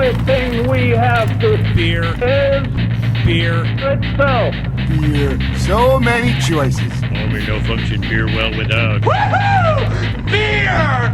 only thing we have to Beer. is Beer. itself. Beer. So many choices. Only no function beer well without. Woohoo! Beer!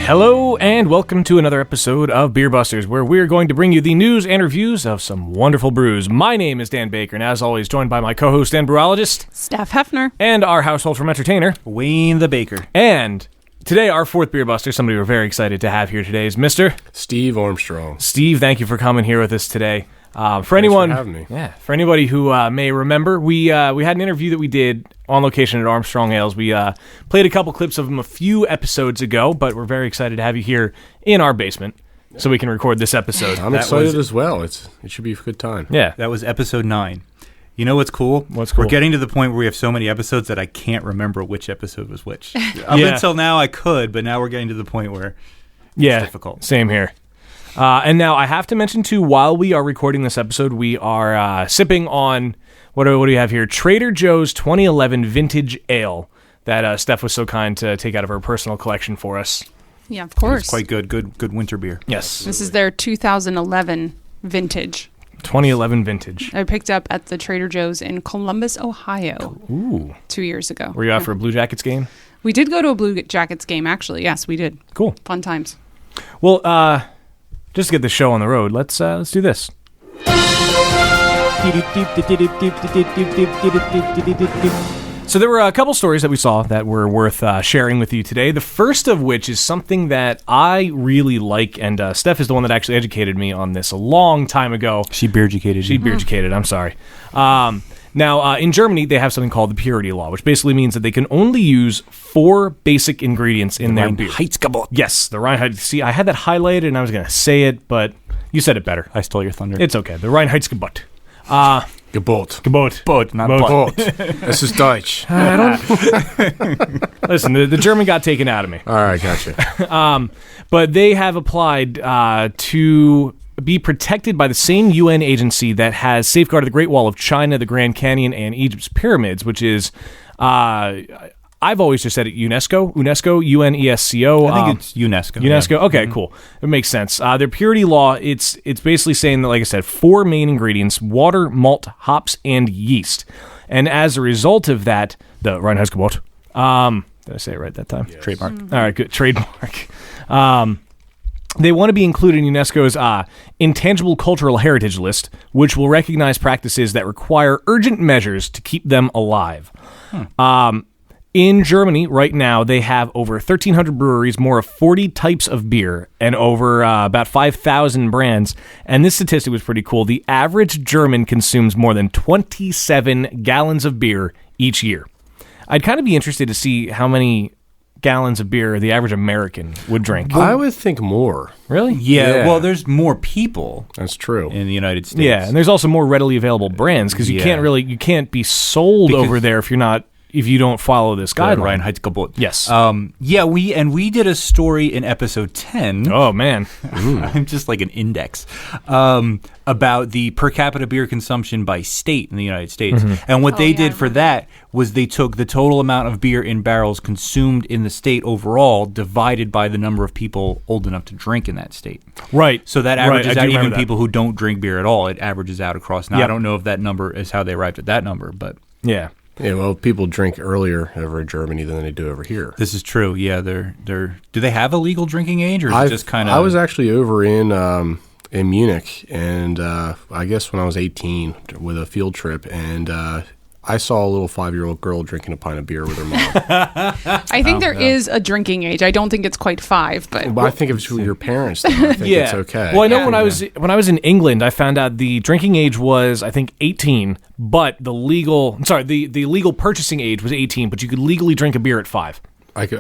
Hello and welcome to another episode of Beer Busters, where we're going to bring you the news and reviews of some wonderful brews. My name is Dan Baker, and as always, joined by my co-host and brewerologist, Steph Hefner, and our household from entertainer, Wayne the Baker. And today, our fourth Beer Buster, somebody we're very excited to have here today, is Mr. Steve Armstrong. Steve, thank you for coming here with us today. For anyone, for having me. Yeah, for anybody who may remember, we had an interview that we did on location at Armstrong Ales. We played a couple clips of them a few episodes ago, but we're very excited to have you here in our basement so we can record this episode. I'm excited as well. It should be a good time. Yeah, That was episode 9. You know what's cool? What's cool? We're getting to the point where we have so many episodes that I can't remember which episode was which. Up until now I could, but now we're getting to the point where it's difficult. Same here. And now I have to mention too, while we are recording this episode, we are sipping on what do we have here? Trader Joe's 2011 Vintage Ale that Steph was so kind to take out of her personal collection for us. Yeah, of course. It's quite good. Good winter beer. Yes. This is their 2011 vintage. 2011 Vintage. I picked up at the Trader Joe's in Columbus, Ohio. Ooh. 2 years ago. Were you out for a Blue Jackets game? We did go to a Blue Jackets game, actually. Yes, we did. Cool. Fun times. Well, just to get the show on the road, let's do this. So there were a couple stories that we saw that were worth sharing with you today. The first of which is something that I really like, and Steph is the one that actually educated me on this a long time ago. She beer-educated you. Beer-educated, I'm sorry. Now, in Germany, they have something called the purity law, which basically means that they can only use 4 basic ingredients in their beer. Reinheitsgebot. Yes, the Reinheit. See, I had that highlighted, and I was going to say it, but you said it better. I stole your thunder. It's okay. The Reinheitsgebot. Gebot. Gebot, not Gebot. This is Deutsch. I don't... Listen, the German got taken out of me. All right, gotcha. But they have applied to be protected by the same UN agency that has safeguarded the Great Wall of China, the Grand Canyon, and Egypt's pyramids, which is... I've always just said it UNESCO, UNESCO. I think it's UNESCO. UNESCO. Yeah. Okay, cool. It makes sense. Their purity law, it's basically saying that, like I said, 4 main ingredients: water, malt, hops, and yeast. And as a result of that, the Reinheitsgebot. Did I say it right that time? Yes. Trademark. All right, good. Trademark. They want to be included in UNESCO's Intangible Cultural Heritage List, which will recognize practices that require urgent measures to keep them alive. In Germany, right now, they have over 1,300 breweries, more of 40 types of beer, and over about 5,000 brands. And this statistic was pretty cool. The average German consumes more than 27 gallons of beer each year. I'd kind of be interested to see how many gallons of beer the average American would drink. I would think more. Really? Yeah, well, there's more people That's true. in the United States. Yeah, and there's also more readily available brands because you can't be sold over there if you don't follow this guideline. Reinheitsgebot. Yes. We did a story in episode 10. Oh man, I'm just like an index about the per capita beer consumption by state in the United States. And what they did for that was they took the total amount of beer in barrels consumed in the state overall divided by the number of people old enough to drink in that state. Right. So that averages out even that. people who don't drink beer at all. It averages out across. Now, I don't know if that number is how they arrived at that number, but... Yeah. Yeah, well, people drink earlier over in Germany than they do over here. This is true. Yeah, they're. Do they have a legal drinking age, or is it just kind of? I was actually over in Munich, and I guess when I was 18 with a field trip, and I saw a little 5-year-old girl drinking a pint of beer with her mom. I think there is a drinking age. I don't think it's quite 5, but I think if it's with your parents, though, I think it's okay. Well, I know when I was in England, I found out the drinking age was, I think, 18, but the legal purchasing age was 18, but you could legally drink a beer at 5. If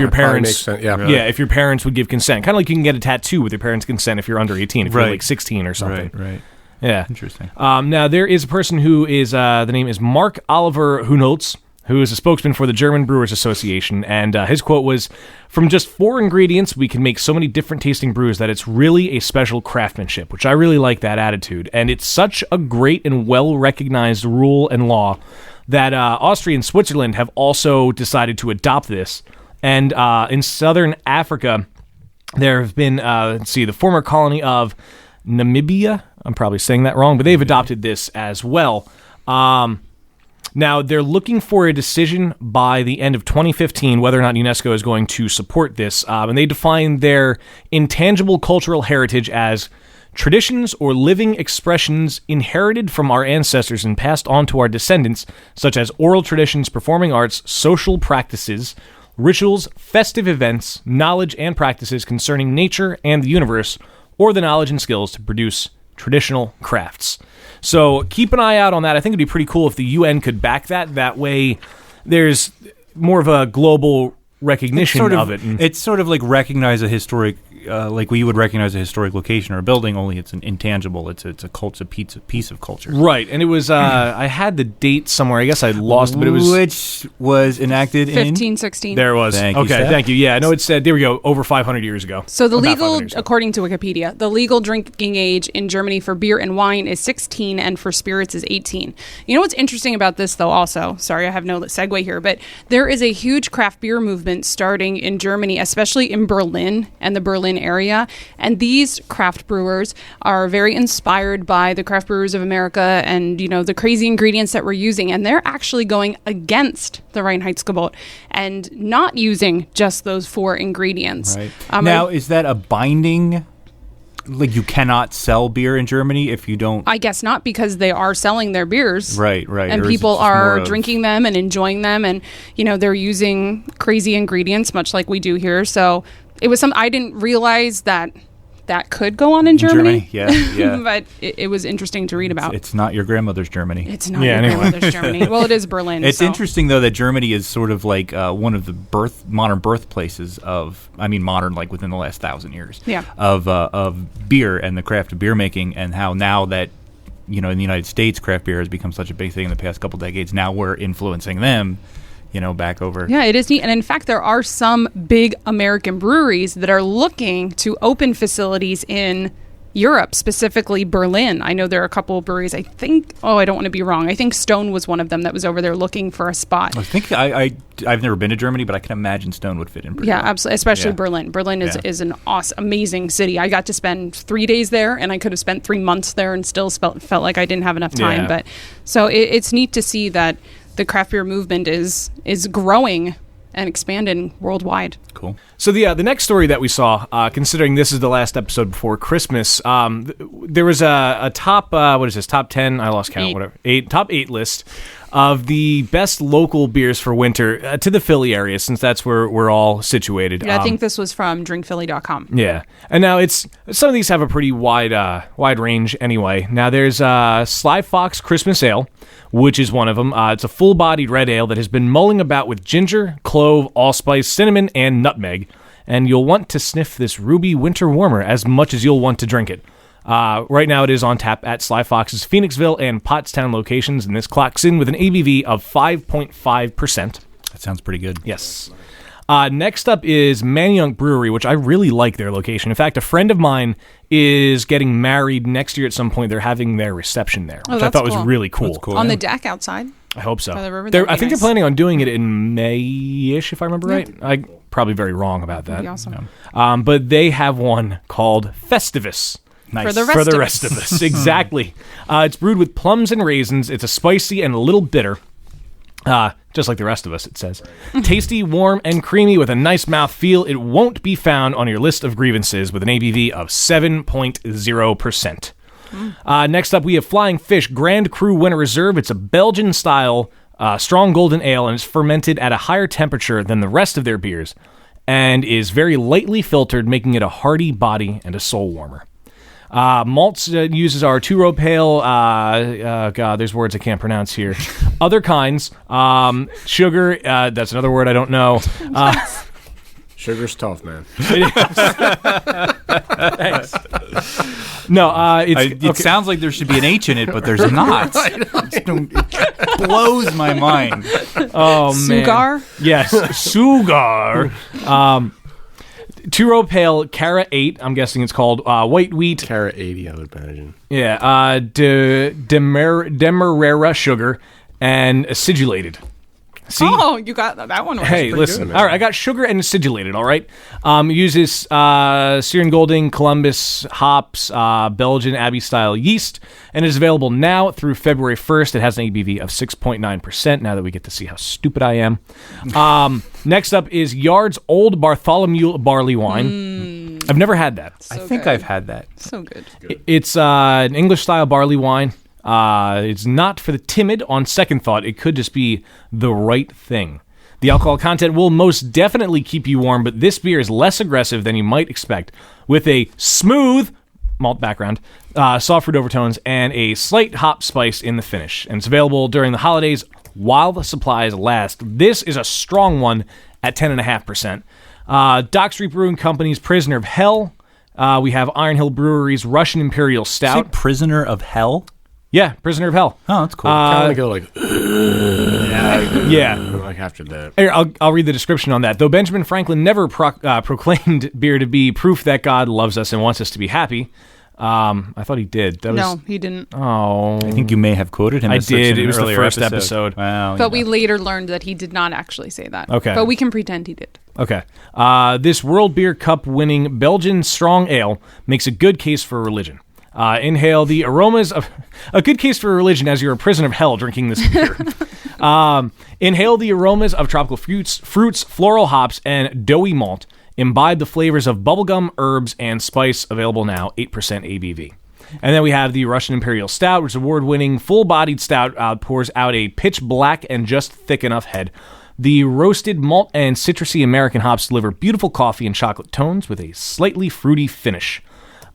your parents, if your parents would give consent, kind of like you can get a tattoo with your parents' consent if you're under 18, if you're like 16 or something. Right. Yeah. Interesting. Now, there is a person who is, the name is Mark Oliver Hunholtz, who is a spokesman for the German Brewers Association, and his quote was, "From just 4 ingredients, we can make so many different tasting brews that it's really a special craftsmanship," which I really like that attitude. And it's such a great and well-recognized rule and law that Austria and Switzerland have also decided to adopt this. And in southern Africa, there have been, the former colony of Namibia. I'm probably saying that wrong, but they've adopted this as well. Now, they're looking for a decision by the end of 2015 whether or not UNESCO is going to support this. And they define their intangible cultural heritage as traditions or living expressions inherited from our ancestors and passed on to our descendants, such as oral traditions, performing arts, social practices, rituals, festive events, knowledge and practices concerning nature and the universe, or the knowledge and skills to produce traditional crafts. So keep an eye out on that. I think it'd be pretty cool if the UN could back that. That way there's more of a global recognition of it. It's sort of like recognize a historic, like we would recognize a historic location or a building, only it's an intangible. It's a piece of culture. Right, and it was, I had the date somewhere. I guess I lost it, but it was... Which was enacted in... 1516. There it was. Thank you, okay, Steph. thank you. Yeah, I know it said, there we go, over 500 years ago. So the About legal, 500 years ago. according to Wikipedia, the legal drinking age in Germany for beer and wine is 16 and for spirits is 18. You know what's interesting about this, though, also? Sorry, I have no segue here, but there is a huge craft beer movement starting in Germany, especially in Berlin and the Berlin area. And these craft brewers are very inspired by the craft brewers of America and, you know, the crazy ingredients that we're using. And they're actually going against the Reinheitsgebot and not using just those 4 ingredients. Right. Now, is that a binding... Like, you cannot sell beer in Germany if you don't... I guess not, because they are selling their beers. Right. And Or is it people just are more of- drinking them and enjoying them. And, you know, they're using crazy ingredients, much like we do here. So it was I didn't realize that could go on in Germany. Yeah. But it was interesting to read about. It's not your grandmother's Germany. It's not your grandmother's Germany. Well, it is Berlin. It's so. interesting, though, that Germany is sort of like one of the modern birthplaces of, modern, like within the last 1,000 years, of beer and the craft of beer making, and how now that, you know, in the United States, craft beer has become such a big thing in the past couple decades, now we're influencing them, you know, back over. Yeah, it is neat. And in fact, there are some big American breweries that are looking to open facilities in Europe, specifically Berlin. I know there are a couple of breweries. I think, I don't want to be wrong. I think Stone was one of them that was over there looking for a spot. I think I've never been to Germany, but I can imagine Stone would fit in pretty well. Absolutely, especially Yeah. Berlin. Berlin is an amazing city. I got to spend 3 days there, and I could have spent 3 months there and still felt like I didn't have enough time. Yeah. But so it's neat to see that the craft beer movement is growing and expanding worldwide. Cool. So the next story that we saw, considering this is the last episode before Christmas, there was a top, top 10? I lost count, 8. whatever. Top 8 list of the best local beers for winter to the Philly area, since that's where we're all situated. Yeah, I think this was from drinkphilly.com. Yeah, and now some of these have a pretty wide range anyway. Now there's Sly Fox Christmas Ale, which is one of them. It's a full-bodied red ale that has been mulling about with ginger, clove, allspice, cinnamon, and nutmeg. And you'll want to sniff this ruby winter warmer as much as you'll want to drink it. Right now it is on tap at Sly Fox's Phoenixville and Pottstown locations, and this clocks in with an ABV of 5.5%. That sounds pretty good. Yes. Next up is Manayunk Brewery, which I really like their location. In fact, a friend of mine is getting married next year at some point. They're having their reception there, which I that's thought was cool. really cool. That's cool. On the deck outside. I hope so. By the river, They're- that'd be I think nice. they're planning on doing it in May-ish, if I remember right. I'm probably very wrong about that. That'd be awesome. But they have one called Festivus. Nice. For the rest of of us. Exactly. It's brewed with plums and raisins. It's a spicy and a little bitter. Just like the rest of us, it says. Tasty, warm, and creamy with a nice mouthfeel. It won't be found on your list of grievances with an ABV of 7.0%. Next up, we have Flying Fish Grand Cru Winter Reserve. It's a Belgian-style strong golden ale, and it's fermented at a higher temperature than the rest of their beers, and is very lightly filtered, making it a hearty body and a soul warmer. Malts uses our two-row pale, God, there's words I can't pronounce here. Other kinds. Sugar, that's another word I don't know. Sugar's tough, man. Thanks. No, It sounds like there should be an H in it, but there's not. It blows my mind. Oh, man. Sugar? Yes, Sugar. Two-row pale, Cara 8, I'm guessing it's called, white wheat. Cara 80, I would imagine. Yeah, Demerara sugar, and acidulated. See? Oh, you got that one right. Hey, listen. good, man. All right, I got sugar and acidulated, all right? Uses Syrian Golding, Columbus hops, Belgian Abbey-style yeast, and is available now through February 1st. It has an ABV of 6.9%, now that we get to see how stupid I am. Next up is Yard's Old Bartholomew Barley Wine. I've never had that. So I think good. I've had that. So good. It's an English-style barley wine. It's not for the timid. On second thought, it could just be the right thing. The alcohol content will most definitely keep you warm, but this beer is less aggressive than you might expect, with a smooth malt background, soft fruit overtones, and a slight hop spice in the finish. And it's available during the holidays while the supplies last. This is a strong one at 10.5%. Dock Street Brewing Company's Prisoner of Hell. We have Iron Hill Brewery's Russian Imperial Say Stout. Prisoner of Hell? Yeah, Prisoner of Hell. Oh, that's cool. I want to go like, Yeah. like after that. Here, I'll read the description on that. Though Benjamin Franklin never proclaimed beer to be proof that God loves us and wants us to be happy, I thought he did. That was, No, he didn't. Oh. I think you may have quoted him. I as such did. in It an was the earlier first episode. Wow. But we later learned that he did not actually say that. Okay. But we can pretend he did. Okay. This World Beer Cup winning Belgian strong ale makes a good case for religion. Inhale the aromas of a good case for religion as you're a prisoner of hell drinking this beer. Inhale the aromas of tropical fruits, floral hops, and doughy malt. Imbibe the flavors of bubblegum, herbs, and spice. Available now, 8% ABV. And then we have the Russian Imperial Stout, which is award-winning, full-bodied stout, pours out a pitch black and just thick enough head. The roasted malt and citrusy American hops deliver beautiful coffee and chocolate tones with a slightly fruity finish.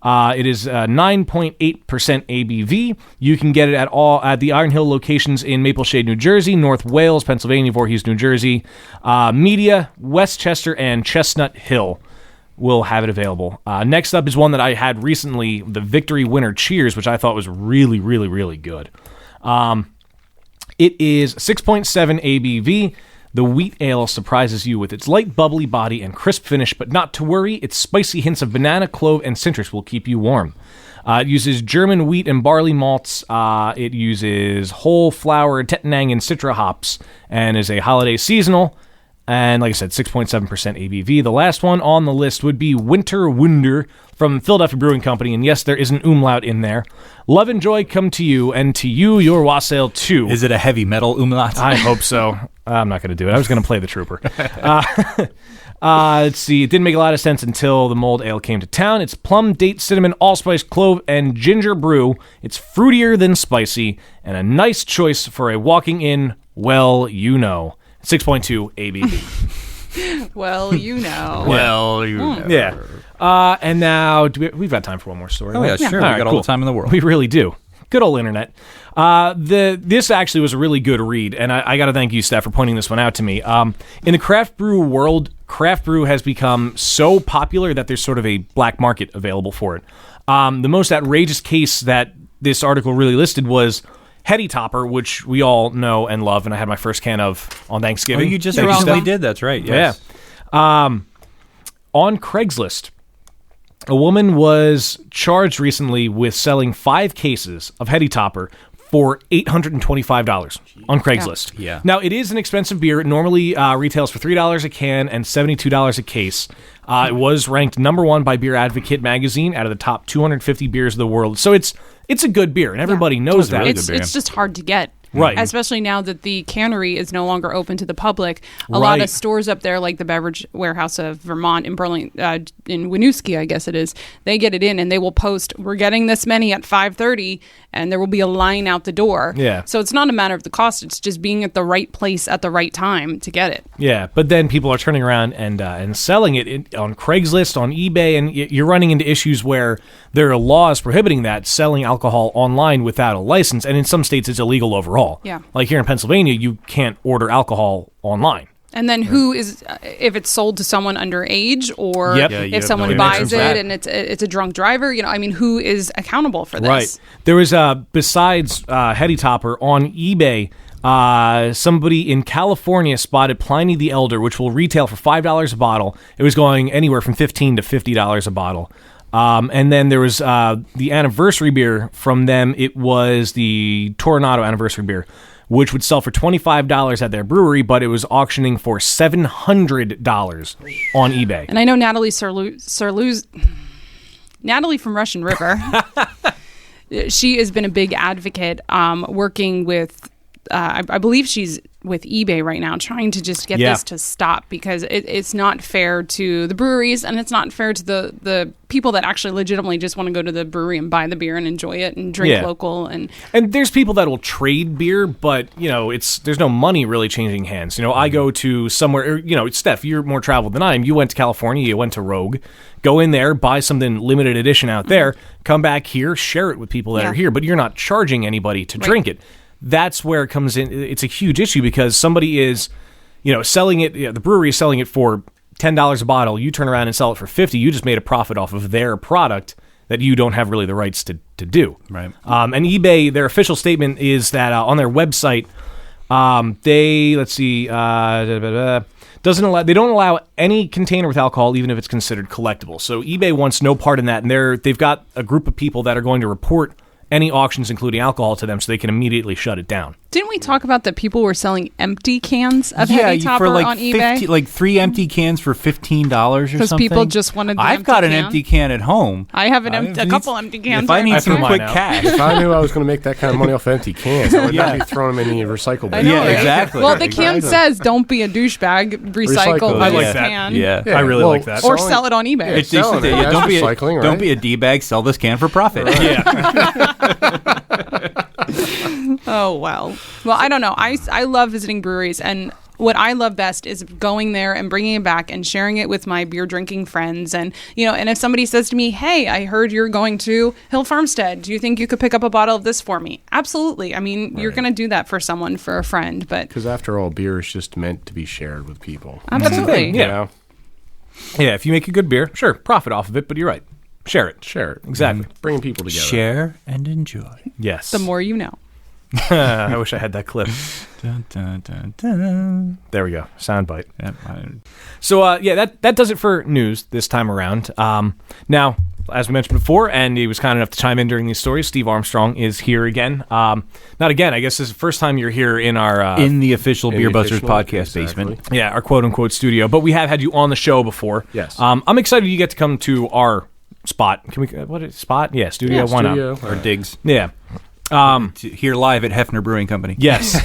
It is 9.8% ABV. You can get it at the Iron Hill locations in Mapleshade, New Jersey, North Wales, Pennsylvania, Voorhees, New Jersey, Media, Westchester, and Chestnut Hill will have it available. Next up is one that I had recently, the Victory Winter Cheers, which I thought was really, really, really good. It is 6.7 ABV. The wheat ale surprises you with its light, bubbly body and crisp finish, but not to worry, its spicy hints of banana, clove, and citrus will keep you warm. It uses German wheat and barley malts. It uses whole flower, Tettnang, and Citra hops, and is a holiday seasonal. And like I said, 6.7% ABV. The last one on the list would be Winter Wunder from Philadelphia Brewing Company. And yes, there is an umlaut in there. Love and joy come to you, and to you, your wassail too. Is it a heavy metal umlaut? I hope so. I'm not going to do it. I was going to play the trooper. Let's see. It didn't make a lot of sense until the mulled ale came to town. It's plum, date, cinnamon, allspice, clove, and ginger brew. It's fruitier than spicy, and a nice choice for a walking in, well, you know. 6.2 ABV. Well, you know. Well, you know. Yeah. And now, we've got time for one more story. Oh, yeah, right? sure. All We right, got all the time in the world. We really do. Good old internet. This actually was a really good read, and I got to thank you, Steph, for pointing this one out to me. In the craft brew world, craft brew has become so popular that there's sort of a black market available for it. The most outrageous case that this article really listed was Heady Topper, which we all know and love, and I had my first can of on Thanksgiving. Oh, you just You're recently welcome. did. That's right. Yes. Yeah. On Craigslist, a woman was charged recently with selling 5 cases of Heady Topper for $825 on Craigslist. Yeah. Now, it is an expensive beer. It normally retails for $3 a can and $72 a case. It was ranked number 1 by Beer Advocate magazine out of the top 250 beers of the world. So it's a good beer, and everybody knows that. really It's good beer. just hard to get. Right. Especially now that the cannery is no longer open to the public. A lot Right. of stores up there, like the Beverage Warehouse of Vermont in in Winooski, I guess it is, they get it in and they will post, we're getting this many at 5:30, and there will be a line out the door. Yeah. So it's not a matter of the cost. It's just being at the right place at the right time to get it. Yeah, but then people are turning around and selling it on Craigslist, on eBay, and you're running into issues where there are laws prohibiting that, selling alcohol online without a license, and in some states it's illegal overall. Yeah. Like here in Pennsylvania, you can't order alcohol online. And then who is, if it's sold to someone underage, or Yep. Yeah, you if have someone no buys idea. it and it's a drunk driver, I mean, who is accountable for this? Right. There was, besides Heady Topper, on eBay, somebody in California spotted Pliny the Elder, which will retail for $5 a bottle. It was going anywhere from $15 to $50 a bottle. And then there was the anniversary beer from them. It was the Toronado anniversary beer, which would sell for $25 at their brewery, but it was auctioning for $700 on eBay. And I know Natalie Natalie from Russian River. She has been a big advocate working with, I believe she's with eBay right now, trying to just get this to stop, because it's not fair to the breweries, and it's not fair to the people that actually legitimately just want to go to the brewery and buy the beer and enjoy it and drink local. And there's people that will trade beer, but there's no money really changing hands. I go to somewhere, Steph, you're more traveled than I am. You went to California, you went to Rogue. Go in there, buy something limited edition out there, come back here, share it with people that are here, but you're not charging anybody to drink it. That's where it comes in. It's a huge issue because somebody is, selling it. The brewery is selling it for $10 a bottle. You turn around and sell it for $50. You just made a profit off of their product that you don't have really the rights to do. Right. And eBay, their official statement is that on their website, they don't allow any container with alcohol, even if it's considered collectible. So eBay wants no part in that, and they've got a group of people that are going to report any auctions including alcohol to them so they can immediately shut it down. Didn't we talk about that people were selling empty cans of Heavy Topper on eBay? Like 3 empty cans for $15 or something. Because people just wanted the I've got an empty can at home. I have a couple empty cans. If I need some quick cash. If I knew I was going to make that kind of money off empty cans, I would not be throwing them in the recycle bin. Yeah, exactly. Well, the can says, don't be a douchebag, recycle I like this that. can. Yeah. I really like that. Or sell it on eBay. Don't be a D-bag, sell this can for profit. Yeah. Oh, well, I don't know. I love visiting breweries, and what I love best is going there and bringing it back and sharing it with my beer drinking friends. And, and if somebody says to me, hey, I heard you're going to Hill Farmstead. Do you think you could pick up a bottle of this for me? Absolutely. I mean, you're going to do that for someone, for a friend. But because after all, beer is just meant to be shared with people. Absolutely. Yeah. Yeah, if you make a good beer, sure, profit off of it, but you're right. Share it. Exactly. Bringing people together. Share and enjoy. Yes. The more you know. I wish I had that clip. Dun, dun, dun, dun. There we go. Soundbite. Yep. So, that does it for news this time around. Now, as we mentioned before, and he was kind enough to chime in during these stories, Steve Armstrong is here again. Not again, I guess this is the first time you're here in our... in the official Beer Busters podcast basement. Yeah, our quote-unquote studio. But we have had you on the show before. Yes. I'm excited you get to come to our spot. Can we... What is spot? Yeah, studio. Yeah, Why studio. not? Or digs. Yeah. Here live at Hefner Brewing Company. Yes.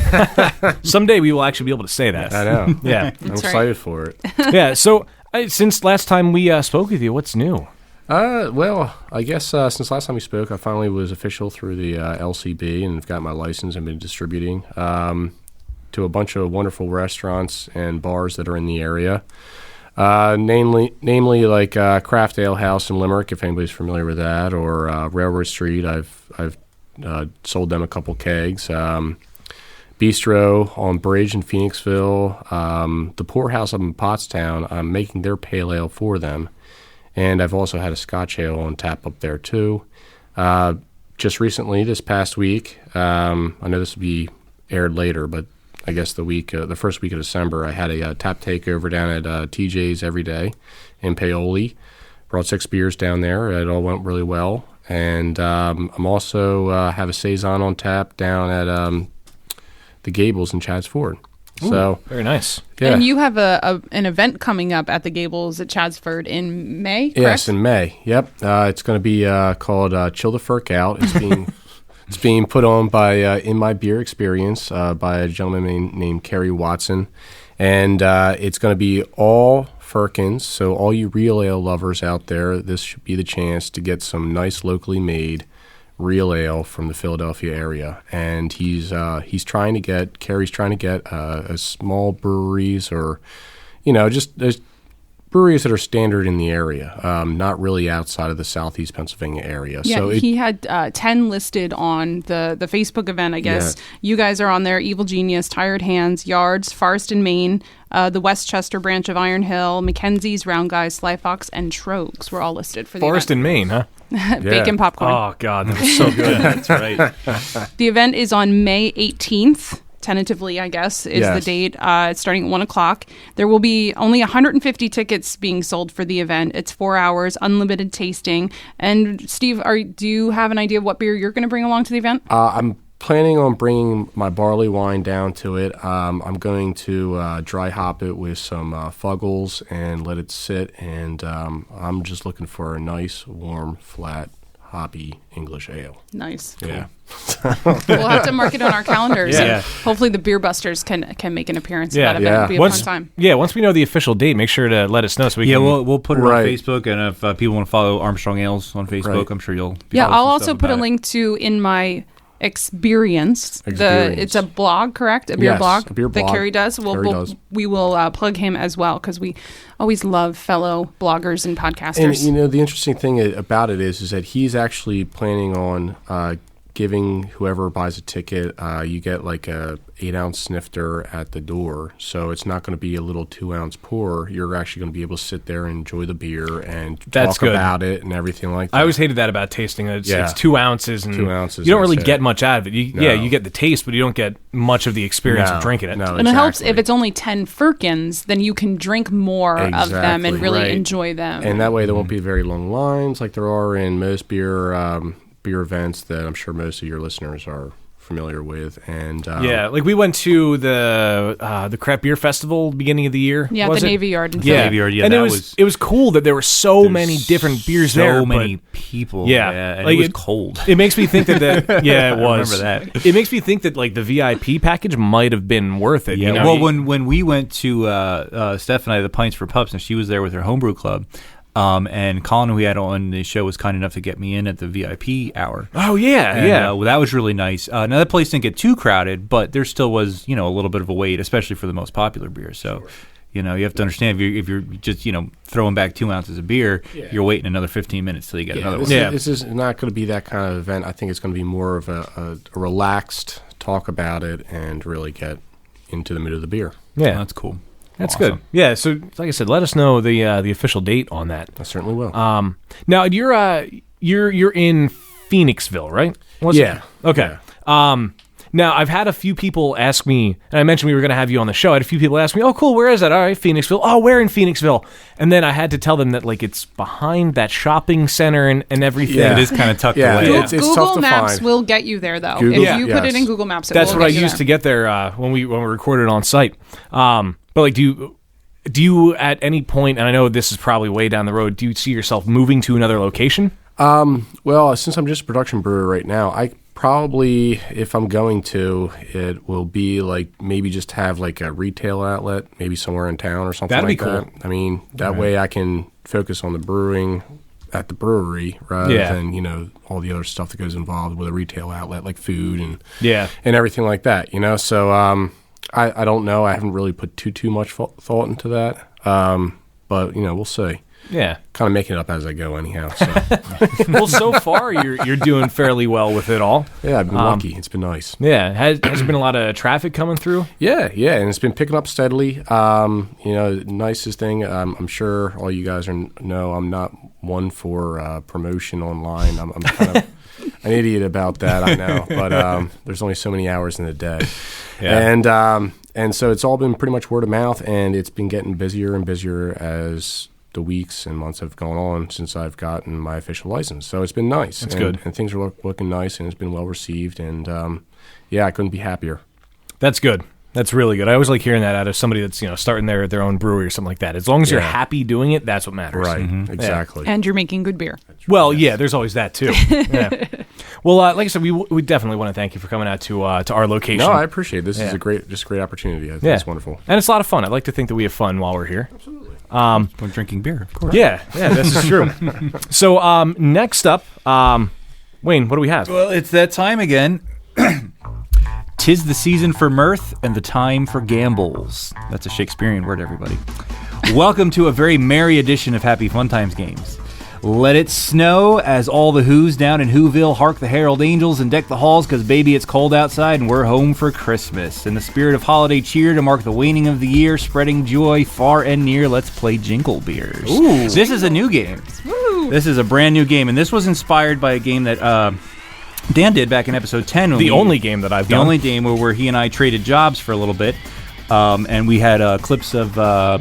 Someday we will actually be able to say that. I know. Yeah. I'm excited for it. Yeah. So since last time we spoke with you, what's new? Well, I guess since last time we spoke, I finally was official through the LCB and have got my license and been distributing to a bunch of wonderful restaurants and bars that are in the area. Namely like Craft Ale House in Limerick, if anybody's familiar with that, or Railroad Street. I've sold them a couple kegs. Bistro on Bridge in Phoenixville. The Poorhouse up in Pottstown, I'm making their pale ale for them. And I've also had a Scotch ale on tap up there too. Just recently, this past week, I know this will be aired later, but I guess the first week of December, I had a tap takeover down at TJ's Every Day in Paoli. Brought 6 beers down there. It all went really well. And I'm also have a Saison on tap down at the Gables in Chadds Ford. Ooh, so very nice. Yeah. And you have an event coming up at the Gables at Chadsford in May, correct? Yes, in May. Yep. It's going to be called Chill the Furk Out. It's being put on by In My Beer Experience by a gentleman named Kerry Watson. And it's going to be all firkins, so all you real ale lovers out there, this should be the chance to get some nice locally made real ale from the Philadelphia area. And Kerry's trying to get small breweries, or just breweries that are standard in the area, not really outside of the Southeast Pennsylvania area. Yeah, so he had 10 listed on the Facebook event, I guess. Yeah. You guys are on there: Evil Genius, Tired Hands, Yards, Forest and Maine, the Westchester branch of Iron Hill, Mackenzie's, Round Guys, Sly Fox, and Trogs were all listed for the Forest event. and Maine, huh? Bacon popcorn. Oh, God, that was so good. That's right. The event is on May 18th. Tentatively, I guess, is the date. It's starting at 1 o'clock. There will be only 150 tickets being sold for the event. It's 4 hours, unlimited tasting. And Steve, do you have an idea of what beer you're going to bring along to the event? I'm planning on bringing my barley wine down to it. I'm going to dry hop it with some Fuggles and let it sit. And I'm just looking for a nice, warm, flat, hoppy English ale. Nice. Yeah. We'll have to mark it on our calendars. Yeah. And hopefully the Beer Busters can make an appearance Yeah. at that event. Yeah. It'll be a fun time. Yeah, once we know the official date, make sure to let us know so we Yeah, can. we'll put it Right. on Facebook, and if people want to follow Armstrong Ales on Facebook, Right. I'm sure you'll. Be Yeah, posting I'll stuff also put a about it. link to in my experience. It's a blog, correct? A beer Yes, blog a beer that blog. Carrie does. Carrie does. We will plug him as well because we always love fellow bloggers and podcasters. And the interesting thing about it is that he's actually planning on giving whoever buys a ticket, you get like a 8-ounce snifter at the door. So it's not going to be a little 2-ounce pour. You're actually going to be able to sit there and enjoy the beer and That's talk good. about it and everything like that. I always hated that about tasting. It's 2 ounces, and 2 ounces, you don't really that's get it. much out of it. No. You get the taste, but you don't get much of the experience of drinking it. No, and it helps exactly. if it's only 10 firkins, then you can drink more of them and Exactly. really Right. enjoy them. And that way there won't be very long lines like there are in most beer events that I'm sure most of your listeners are familiar with. And Yeah, like we went to the craft beer festival beginning of the year. yeah, was the it? Navy Yard. In Yeah, Navy Yard, yeah, and that it was cool that there were so There's many different beers so there. many but people. Yeah. and Like it was it- cold. It makes me think that yeah, it was. remember that. It makes me think that like the VIP package might have been worth it. Yeah, you know? well, when we went to Steph and I, the Pints for Pups, and she was there with her homebrew club, and Colin, who we had on the show, was kind enough to get me in at the VIP hour. oh yeah, And, yeah. well, that was really nice. Now that place didn't get too crowded, but there still was, a little bit of a wait, especially for the most popular beers. So, you have to understand if you're just, throwing back 2 ounces of beer, you're waiting another 15 minutes till you get another one. This is not going to be that kind of event. I think it's going to be more of a relaxed talk about it and really get into the mood of the beer. Yeah, That's cool. that's Awesome. good. Yeah, so like I said, let us know the official date on that. I certainly will. Now you're in Phoenixville, right? Was it? Yeah. Okay. Now I've had a few people ask me, and I mentioned we were going to have you on the show. I had a few people ask me, "Oh, cool, where is that?" All right, Phoenixville. Oh, where in Phoenixville? And then I had to tell them that like it's behind that shopping center and everything. Yeah. It is kind of tucked Yeah. away. Google- It's Google tough to Maps find. will get you there, though. Google- if you put it yes. in Google Maps, That's will what I get you used there. to get there when we recorded on site. But like, do you at any point, and I know this is probably way down the road, do you see yourself moving to another location? Well, since I'm just a production brewer right now, I probably, if I'm going to, it will be like maybe just have like a retail outlet, maybe somewhere in town or something That'd like be cool. that. I mean, that way I can focus on the brewing at the brewery rather Yeah. than, all the other stuff that goes involved with a retail outlet like food and Yeah. and everything like that, So I don't know. I haven't really put too much thought into that. But, we'll see. Yeah. Kind of making it up as I go anyhow. So. Well, so far you're doing fairly well with it all. Yeah, I've been lucky. It's been nice. Yeah. Has there been a lot of traffic coming through? Yeah, and it's been picking up steadily. Nicest thing, I'm sure all you guys know I'm not one for promotion online. I'm kind of an idiot about that, I know, but there's only so many hours in the day. Yeah. And so it's all been pretty much word of mouth, and it's been getting busier and busier as the weeks and months have gone on since I've gotten my official license. So it's been nice. That's good. And things are looking nice, and it's been well received. And I couldn't be happier. That's good. That's really good. I always like hearing that out of somebody that's starting their own brewery or something like that. As long as you're Yeah. happy doing it, that's what matters. Right, exactly. And you're making good beer. Well, yeah, there's always that too. Yeah. Well, like I said, we definitely want to thank you for coming out to our location. No, I appreciate it. This is Yeah. a great opportunity. I think Yeah. it's wonderful. And it's a lot of fun. I'd like to think that we have fun while we're here. We're drinking beer, of course. Yeah, this is true. So next up, Wayne, what do we have? Well, it's that time again. 'Tis the season for mirth and the time for gambles. That's a Shakespearean word, everybody. Welcome to a very merry edition of Happy Fun Times Games. Let it snow as all the Who's down in Whoville hark the herald angels and deck the halls because, baby, it's cold outside and we're home for Christmas. In the spirit of holiday cheer to mark the waning of the year, spreading joy far and near, let's play Jingle Beers. Ooh. This is a new game. Woo. This is a brand new game, and this was inspired by a game that Dan did back in episode 10. The only game that I've The done. only game where he and I traded jobs for a little bit, and we had clips of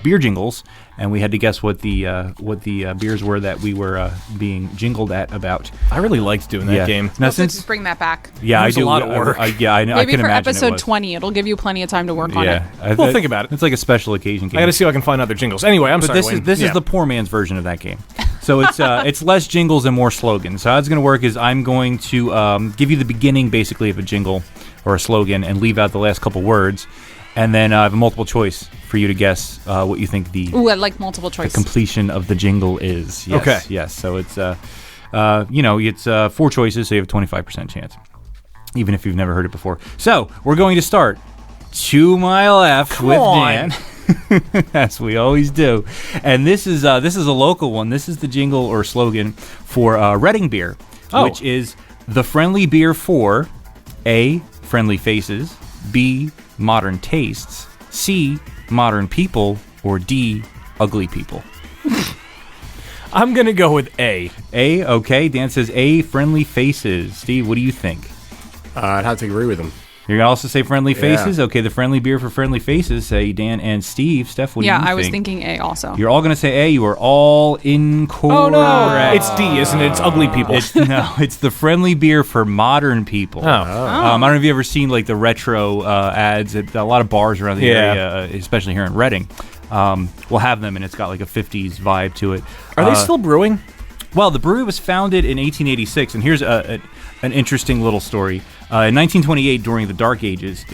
beer jingles, and we had to guess what the beers were that we were being jingled at about. I really liked doing that game. Now, Let's just bring that back. Yeah, It was I do a lot of work. yeah, I know. I Maybe can for imagine episode it was. 20, it'll give you plenty of time to work on it. We'll think about it. It's like a special occasion game. I got to see if I can find other jingles. Anyway, I'm But sorry. this Wayne. is Yeah. the poor man's version of that game. So it's less jingles and more slogans. So how it's going to work is I'm going to give you the beginning, basically, of a jingle or a slogan and leave out the last couple words. And then I have a multiple choice for you to guess what you think the Ooh, I like multiple choice. completion of the jingle is. Yes, Okay. Yes. So it's, it's 4 choices, so you have a 25% chance, even if you've never heard it before. So we're going to start to my left with on. Dan, as we always do. And this is a local one. This is the jingle or slogan for Reading Beer, which is the friendly beer for A, friendly faces, B, modern tastes, C, modern people, or D, ugly people. I'm going to go with A. A, okay. Dan says A, friendly faces. Steve, what do you think? I'd have to agree with him. You're going to also say friendly Yeah. faces? Okay, the friendly beer for friendly faces, say Dan and Steve. Steph, what do you think? I was thinking A also. You're all going to say A. You are all incorrect. Oh, no. It's D, isn't it? It's ugly people. It's the friendly beer for modern people. I don't know if you've ever seen like the retro ads at a lot of bars around the area, especially here in Reading. We'll have them, and it's got like a 50s vibe to it. Are they still brewing? Well, the brewery was founded in 1886, and here's an interesting little story. In 1928, during the Dark Ages,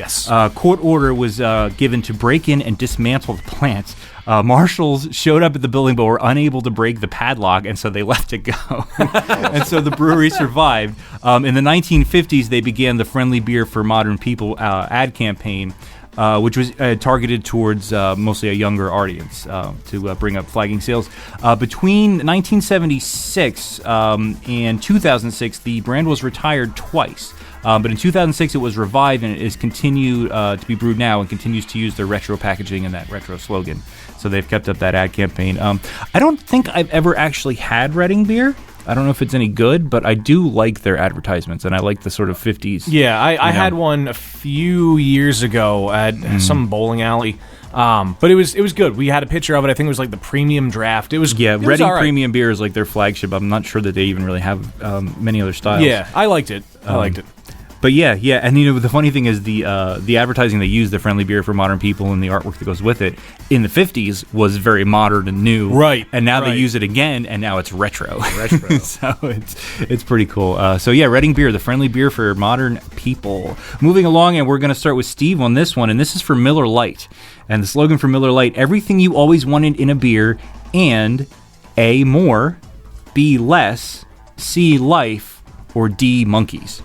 court order was given to break in and dismantle the plant. Marshals showed up at the building but were unable to break the padlock, and so they left it go. And so the brewery survived. In the 1950s, they began the Friendly Beer for Modern People ad campaign, which was targeted towards mostly a younger audience to bring up flagging sales. Between 1976 and 2006, the brand was retired twice. But in 2006, it was revived, and it is continued to be brewed now and continues to use their retro packaging and that retro slogan. So they've kept up that ad campaign. I don't think I've ever actually had Reading beer. I don't know if it's any good, but I do like their advertisements, and I like the sort of 50s. Yeah, I had one a few years ago at some bowling alley. But it was good. We had a picture of it. I think it was like the premium draft. It was Reading all right. Premium Beer is like their flagship. I'm not sure that they even really have many other styles. Yeah, I liked it. I liked it. But yeah, and the funny thing is the advertising they use, the friendly beer for modern people, and the artwork that goes with it, in the 50s was very modern and new. Right. And now they right. use it again, and now it's retro. So it's pretty cool. So yeah, Reading Beer, the friendly beer for modern people. Moving along, and we're going to start with Steve on this one, and this is for Miller Lite. And the slogan for Miller Lite, everything you always wanted in a beer, and A, more, B, less, C, life, or D, monkeys.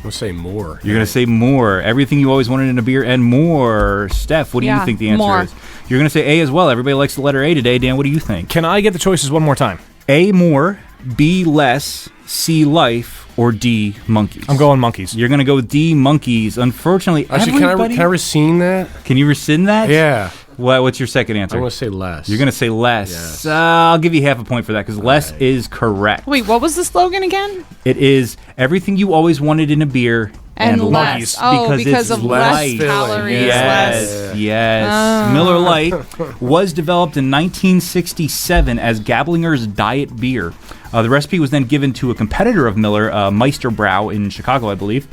We'll say more. You're going to say more. Everything you always wanted in a beer and more. Steph, what do you think the answer more. is? You're going to say A as well. Everybody likes the letter A today. Dan, what do you think? Can I get the choices one more time? A, more, B, less, C, life, or D, monkeys? I'm going monkeys. You're going to go with D, monkeys. Unfortunately, Actually, can I rescind that? Can you rescind that? Yeah. What's your second answer? I'm going to say less. You're going to say less. Yes. I'll give you half a point for that because less is correct. Wait, what was the slogan again? It is everything you always wanted in a beer And less. monkeys. Oh, because it's of less light. calories. Yes, Less. yes. Miller Lite was developed in 1967 as Gablinger's diet beer. The recipe was then given to a competitor of Miller, Meisterbrau in Chicago, I believe.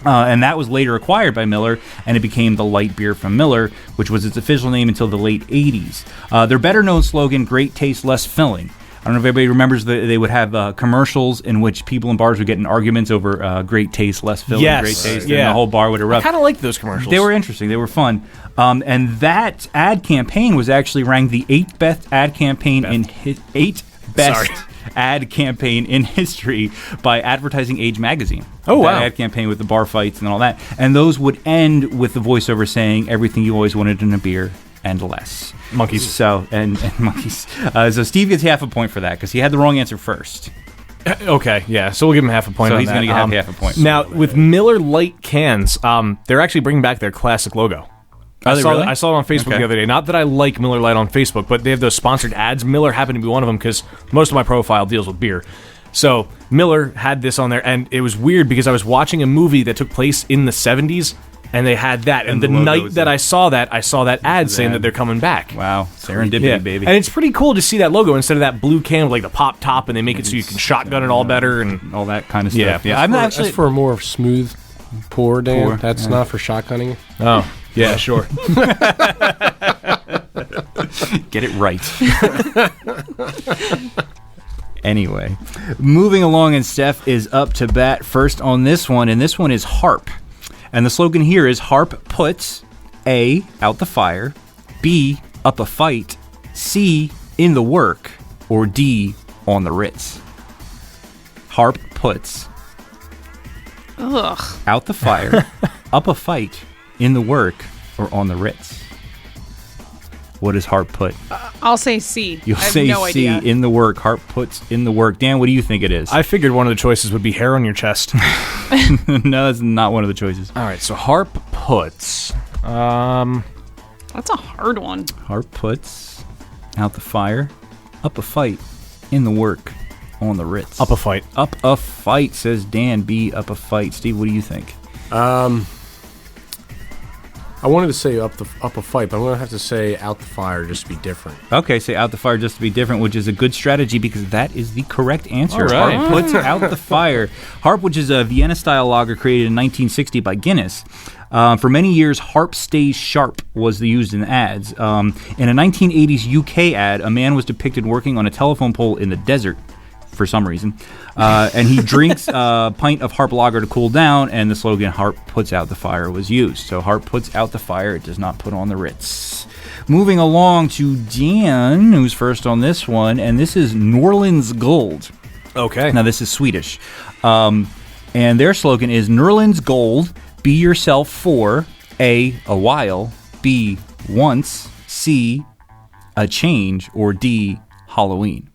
And that was later acquired by Miller, and it became the light beer from Miller, which was its official name until the late 80s. Their better-known slogan, great taste, less filling. I don't know if everybody remembers that they would have commercials in which people in bars would get in arguments over great taste, less filling, Yes. great taste, Yeah. and the whole bar would erupt. I kind of liked those commercials. They were interesting. They were fun. And that ad campaign was actually ranked the 8th best ad campaign ad campaign in history by Advertising Age magazine. Oh, wow. That ad campaign with the bar fights and all that. And those would end with the voiceover saying everything you always wanted in a beer and less. Monkeys. So, and monkeys. So Steve gets half a point for that because he had the wrong answer first. Okay, yeah. So we'll give him half a point So on he's that. going to get half a point. Now, with Miller Lite cans, they're actually bringing back their classic logo. Are they really? I saw it on Facebook Okay. the other day. Not that I like Miller Lite on Facebook, but they have those sponsored ads. Miller happened to be one of them because most of my profile deals with beer. So Miller had this on there, and it was weird because I was watching a movie that took place in the 70s, and they had that. And the night that I saw that ad saying that they're coming back. Wow. Serendipity, baby. And it's pretty cool to see that logo instead of that blue can with like the pop top, and they make it so you can shotgun it all better and all that kind of stuff. Yeah. That's for a more smooth pour, Dan. That's not for shotgunning. Oh, yeah, sure. Get it right. Anyway, moving along, and Steph is up to bat first on this one, and this one is Harp. And the slogan here is Harp puts A, out the fire, B, up a fight, C, in the work, or D, on the Ritz. Harp puts out the fire, up a fight, in the work, or on the Ritz. What does Harp put? I'll say C. You'll I have say no C, idea. in the work. Harp puts in the work. Dan, what do you think it is? I figured one of the choices would be hair on your chest. No, that's not one of the choices. All right, so Harp puts. That's a hard one. Harp puts out the fire, up a fight, in the work, on the Ritz. Up a fight. Up a fight, says Dan. B, up a fight. Steve, what do you think? I wanted to say up a fight, but I'm going to have to say out the fire just to be different. Okay, say out the fire just to be different, which is a good strategy because that is the correct answer. All right. Harp puts out the fire. Harp, which is a Vienna-style lager created in 1960 by Guinness. For many years, Harp Stays Sharp was used in ads. In a 1980s UK ad, a man was depicted working on a telephone pole in the desert for some reason. And he drinks a pint of Harp lager to cool down, and the slogan Harp puts out the fire was used. So Harp puts out the fire, it does not put on the Ritz. Moving along to Dan, who's first on this one, and this is Norrlands Gold. Okay. Now, this is Swedish. And their slogan is Norrlands Gold, be yourself for A, a while, B, once, C, a change, or D, Halloween.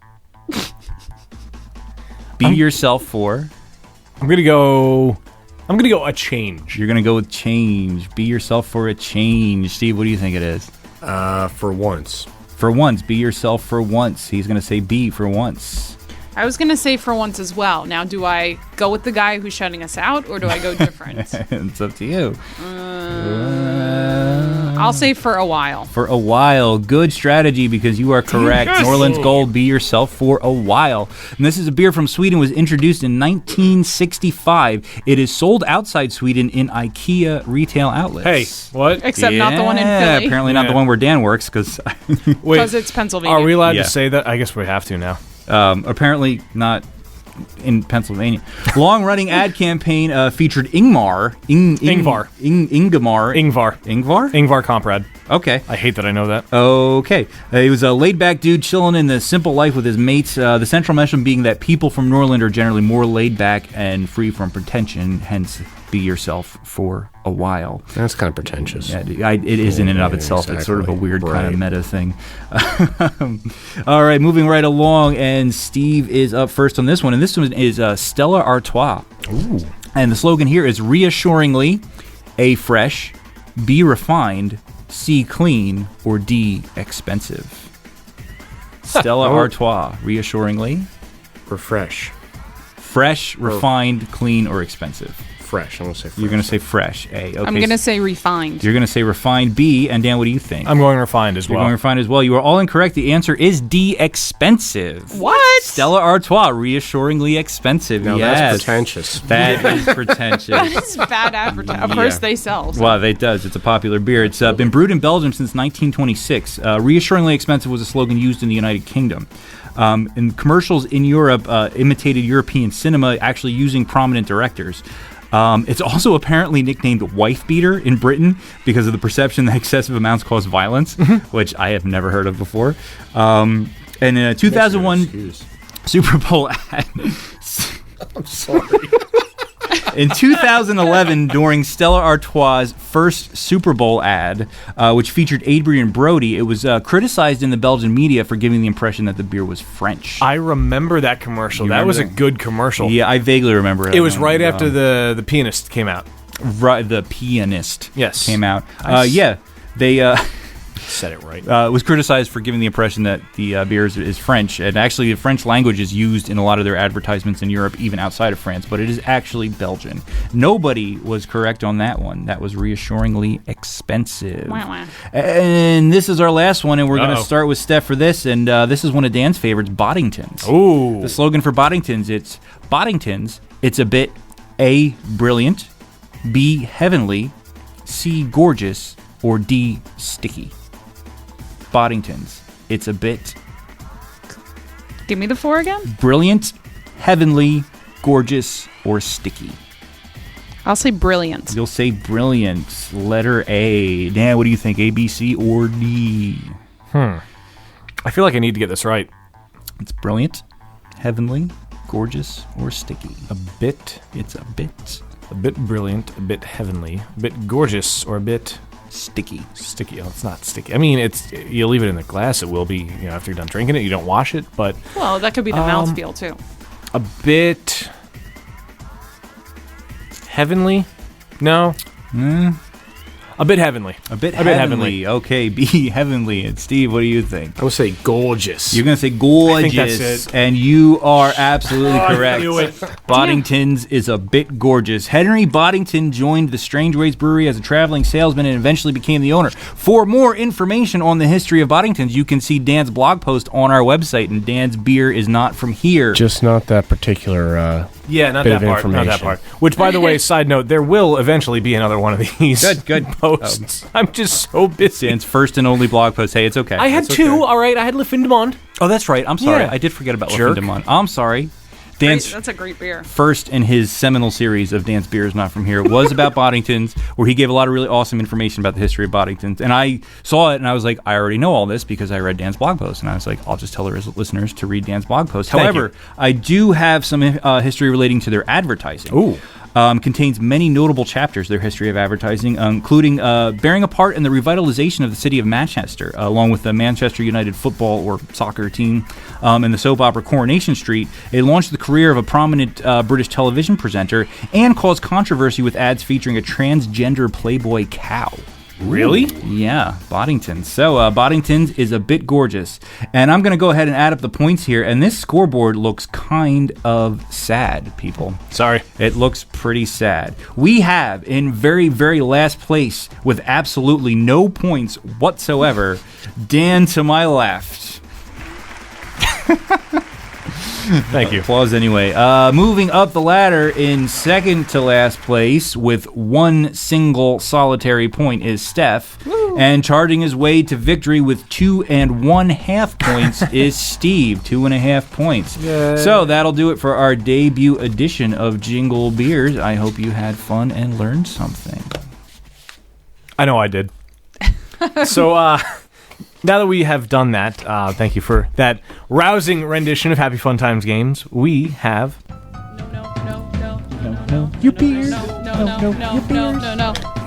Be yourself for. I'm gonna go a change. You're gonna go with change. Be yourself for a change. Steve, what do you think it is? For once. For once. Be yourself for once. He's gonna say B for once. I was going to say for once as well. Now, do I go with the guy who's shutting us out, or do I go different? It's up to you. I'll say for a while. For a while. Good strategy because you are correct. Yes. Norrlands Gold, be yourself for a while. And this is a beer from Sweden, was introduced in 1965. It is sold outside Sweden in IKEA retail outlets. Hey, what? Except not the one in Philly. Apparently not the one where Dan works because Because it's Pennsylvania. Are we allowed Yeah. to say that? I guess we have to now. apparently not in Pennsylvania. Long-running ad campaign featured Ingmar. Ingvar. Ingvar Comprad. Okay. I hate that I know that. Okay. He was a laid-back dude chilling in the simple life with his mates. The central message being that people from Norland are generally more laid-back and free from pretension, hence be yourself for a while. That's kind of pretentious. Yeah, it is in and of itself. Exactly. It's sort of a weird kind of Right. meta thing. All right, moving right along, and Steve is up first on this one, and this one is Stella Artois. Ooh. And the slogan here is reassuringly, A, fresh, B, refined, C, clean, or D, expensive. Stella Artois, reassuringly, Refresh. fresh, refined, clean, or expensive. Fresh. I'm going to say fresh. You're going to say fresh, A. Okay. I'm going to say refined. You're going to say refined, B. And Dan, what do you think? I'm going refined as You're well. going refined as well. You are all incorrect. The answer is D, expensive. What? Stella Artois, reassuringly expensive. Now yes. that's pretentious. That is pretentious. It's bad advertising. Of course they sell. So. Well, it does. It's a popular beer. It's been brewed in Belgium since 1926. Reassuringly expensive was a slogan used in the United Kingdom. In commercials in Europe, imitated European cinema, actually using prominent directors. It's also apparently nicknamed wife beater in Britain because of the perception that excessive amounts cause violence, which I have never heard of before. And in a 2001 Super Bowl ad, I'm sorry. in 2011, during Stella Artois' first Super Bowl ad, which featured Adrian Brody, it was criticized in the Belgian media for giving the impression that the beer was French. I remember that commercial. You That remember was a that? good commercial. Yeah, I vaguely remember it. It was right after the pianist came out. Right, the pianist Yes. came out. Nice. Yeah, they Said it right. Was criticized for giving the impression that the beer is French. And actually, the French language is used in a lot of their advertisements in Europe, even outside of France. But it is actually Belgian. Nobody was correct on that one. That was reassuringly expensive. Wow. And this is our last one, and we're going to start with Steph for this. And this is one of Dan's favorites, Boddingtons. Ooh. The slogan for Boddingtons, it's a bit A, brilliant, B, heavenly, C, gorgeous, or D, sticky. Boddingtons, it's a bit Give me the 4 again. brilliant, heavenly, gorgeous, or sticky. I'll say brilliant. You'll say brilliant. Letter A. Dan, what do you think? A, B, C, or D? I feel like I need to get this right. It's brilliant, heavenly, gorgeous, or sticky. A bit brilliant, a bit heavenly, a bit gorgeous, or a bit Sticky. sticky. Oh, it's not sticky. I mean, you leave it in the glass, it will be, after you're done drinking it, you don't wash it, but Well, that could be the mouthfeel too. a bit heavenly? No. A bit heavenly. A bit heavenly. Okay, B, heavenly. And Steve, what do you think? I would say gorgeous. You're going to say gorgeous, that's it. and you are absolutely correct. knew it. Boddington's is a bit gorgeous. Henry Boddington joined the Strange Ways Brewery as a traveling salesman and eventually became the owner. For more information on the history of Boddington's, you can see Dan's blog post on our website, and Dan's beer is not from here. Just not that particular. Yeah, not bit that of part. Not that information. part. Which, by the way, side note, there will eventually be another one of these. Good. Posts. I'm just so busy. Dan's first and only blog post. Hey, it's okay. I had It's two. okay. All right, I had Le Fin du Monde. Oh, that's right. I'm sorry. Yeah. I did forget about Jerk. Le Fin du Monde. I'm sorry. Dan's That's a great beer. first in his seminal series of Dan's Beer is Not From Here was about Boddington's, where he gave a lot of really awesome information about the history of Boddington's. And I saw it, and I was like, I already know all this because I read Dan's blog post. And I was like, I'll just tell the listeners to read Dan's blog post. Thank However, you. I do have some history relating to their advertising. Ooh. Contains many notable chapters, their history of advertising, including bearing a part in the revitalization of the city of Manchester, along with the Manchester United football or soccer team, and the soap opera Coronation Street. It launched the career of a prominent British television presenter and caused controversy with ads featuring a transgender Playboy cow. Really? Yeah, Boddington. So Boddington's is a bit gorgeous. And I'm going to go ahead and add up the points here. And this scoreboard looks kind of sad, people. Sorry. It looks pretty sad. We have in very, very last place with absolutely no points whatsoever, Dan to my left. Thank you. Applause anyway. Moving up the ladder in second to last place with one single solitary point is Steph. Woo. And charging his way to victory with 2.5 points is Steve. 2.5 points. Yay. So that'll do it for our debut edition of Jingle Beers. I hope you had fun and learned something. I know I did. So, now that we have done that, thank you for that rousing rendition of Happy Fun Times games. We have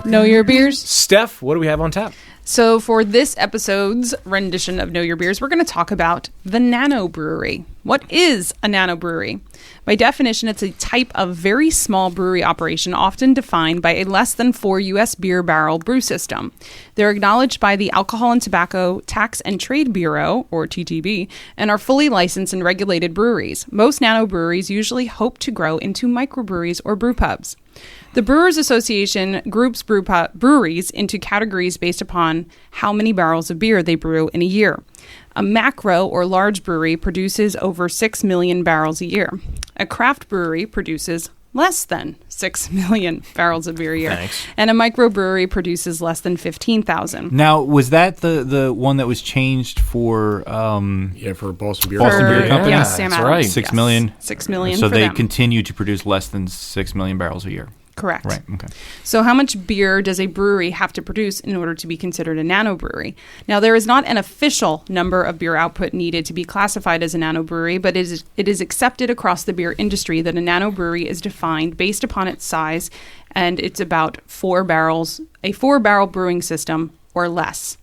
Know your beers. Steph. What do we have on tap? So for this episode's rendition of Know Your Beers, we're going to talk about the nanobrewery. What is a nanobrewery? By definition, it's a type of very small brewery operation, often defined by a less than 4 U.S. beer barrel brew system. They're acknowledged by the Alcohol and Tobacco Tax and Trade Bureau, or TTB, and are fully licensed and regulated breweries. Most nanobreweries usually hope to grow into microbreweries or brew pubs. The Brewers Association groups breweries into categories based upon how many barrels of beer they brew in a year. A macro or large brewery produces over 6 million barrels a year. A craft brewery produces less than 6 million barrels of beer a year. Thanks. And a microbrewery produces less than 15,000. Now, was that the one that was changed for For Boston Beer Boston Beer Company? Yeah, That's Sam right. Adams. 6 million? 6 million So for they them. continue to produce less than 6 million barrels a year. Correct. Right, okay. So how much beer does a brewery have to produce in order to be considered a nanobrewery? Now, there is not an official number of beer output needed to be classified as a nanobrewery, but it is accepted across the beer industry that a nanobrewery is defined based upon its size, and it's about 4 barrels, a 4-barrel brewing system or less.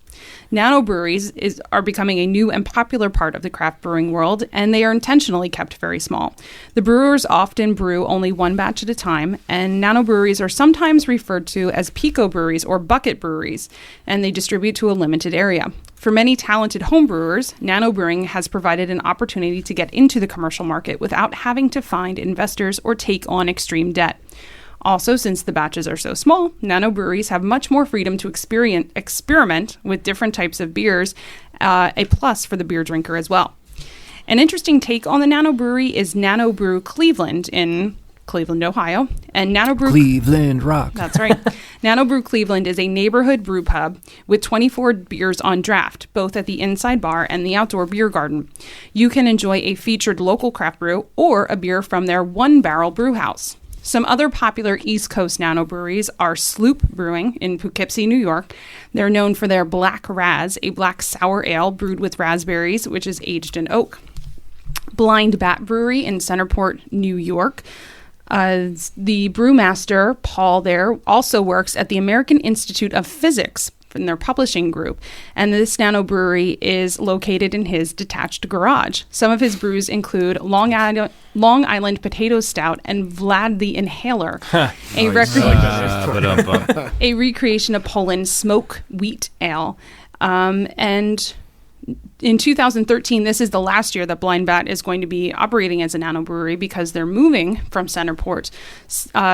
Nanobreweries are becoming a new and popular part of the craft brewing world, and they are intentionally kept very small. The brewers often brew only one batch at a time, and nanobreweries are sometimes referred to as pico breweries or bucket breweries, and they distribute to a limited area. For many talented home brewers, nanobrewing has provided an opportunity to get into the commercial market without having to find investors or take on extreme debt. Also, since the batches are so small, nanobreweries have much more freedom to experiment with different types of beers, a plus for the beer drinker as well. An interesting take on the nanobrewery is Nanobrew Cleveland in Cleveland, Ohio. And Nanobrew Cleveland Rock. That's right. Nanobrew Cleveland is a neighborhood brew pub with 24 beers on draft, both at the inside bar and the outdoor beer garden. You can enjoy a featured local craft brew or a beer from their one-barrel brew house. Some other popular East Coast nanobreweries are Sloop Brewing in Poughkeepsie, New York. They're known for their Black Raz, a black sour ale brewed with raspberries, which is aged in oak. Blind Bat Brewery in Centerport, New York. The brewmaster, Paul, there also works at the American Institute of Physics in their publishing group, and this nanobrewery is located in his detached garage. Some of his brews include Long Island Potato Stout and Vlad the Inhaler, a recreation of Poland's smoke wheat ale. And in 2013, this is the last year that Blind Bat is going to be operating as a nanobrewery because they're moving from Centerport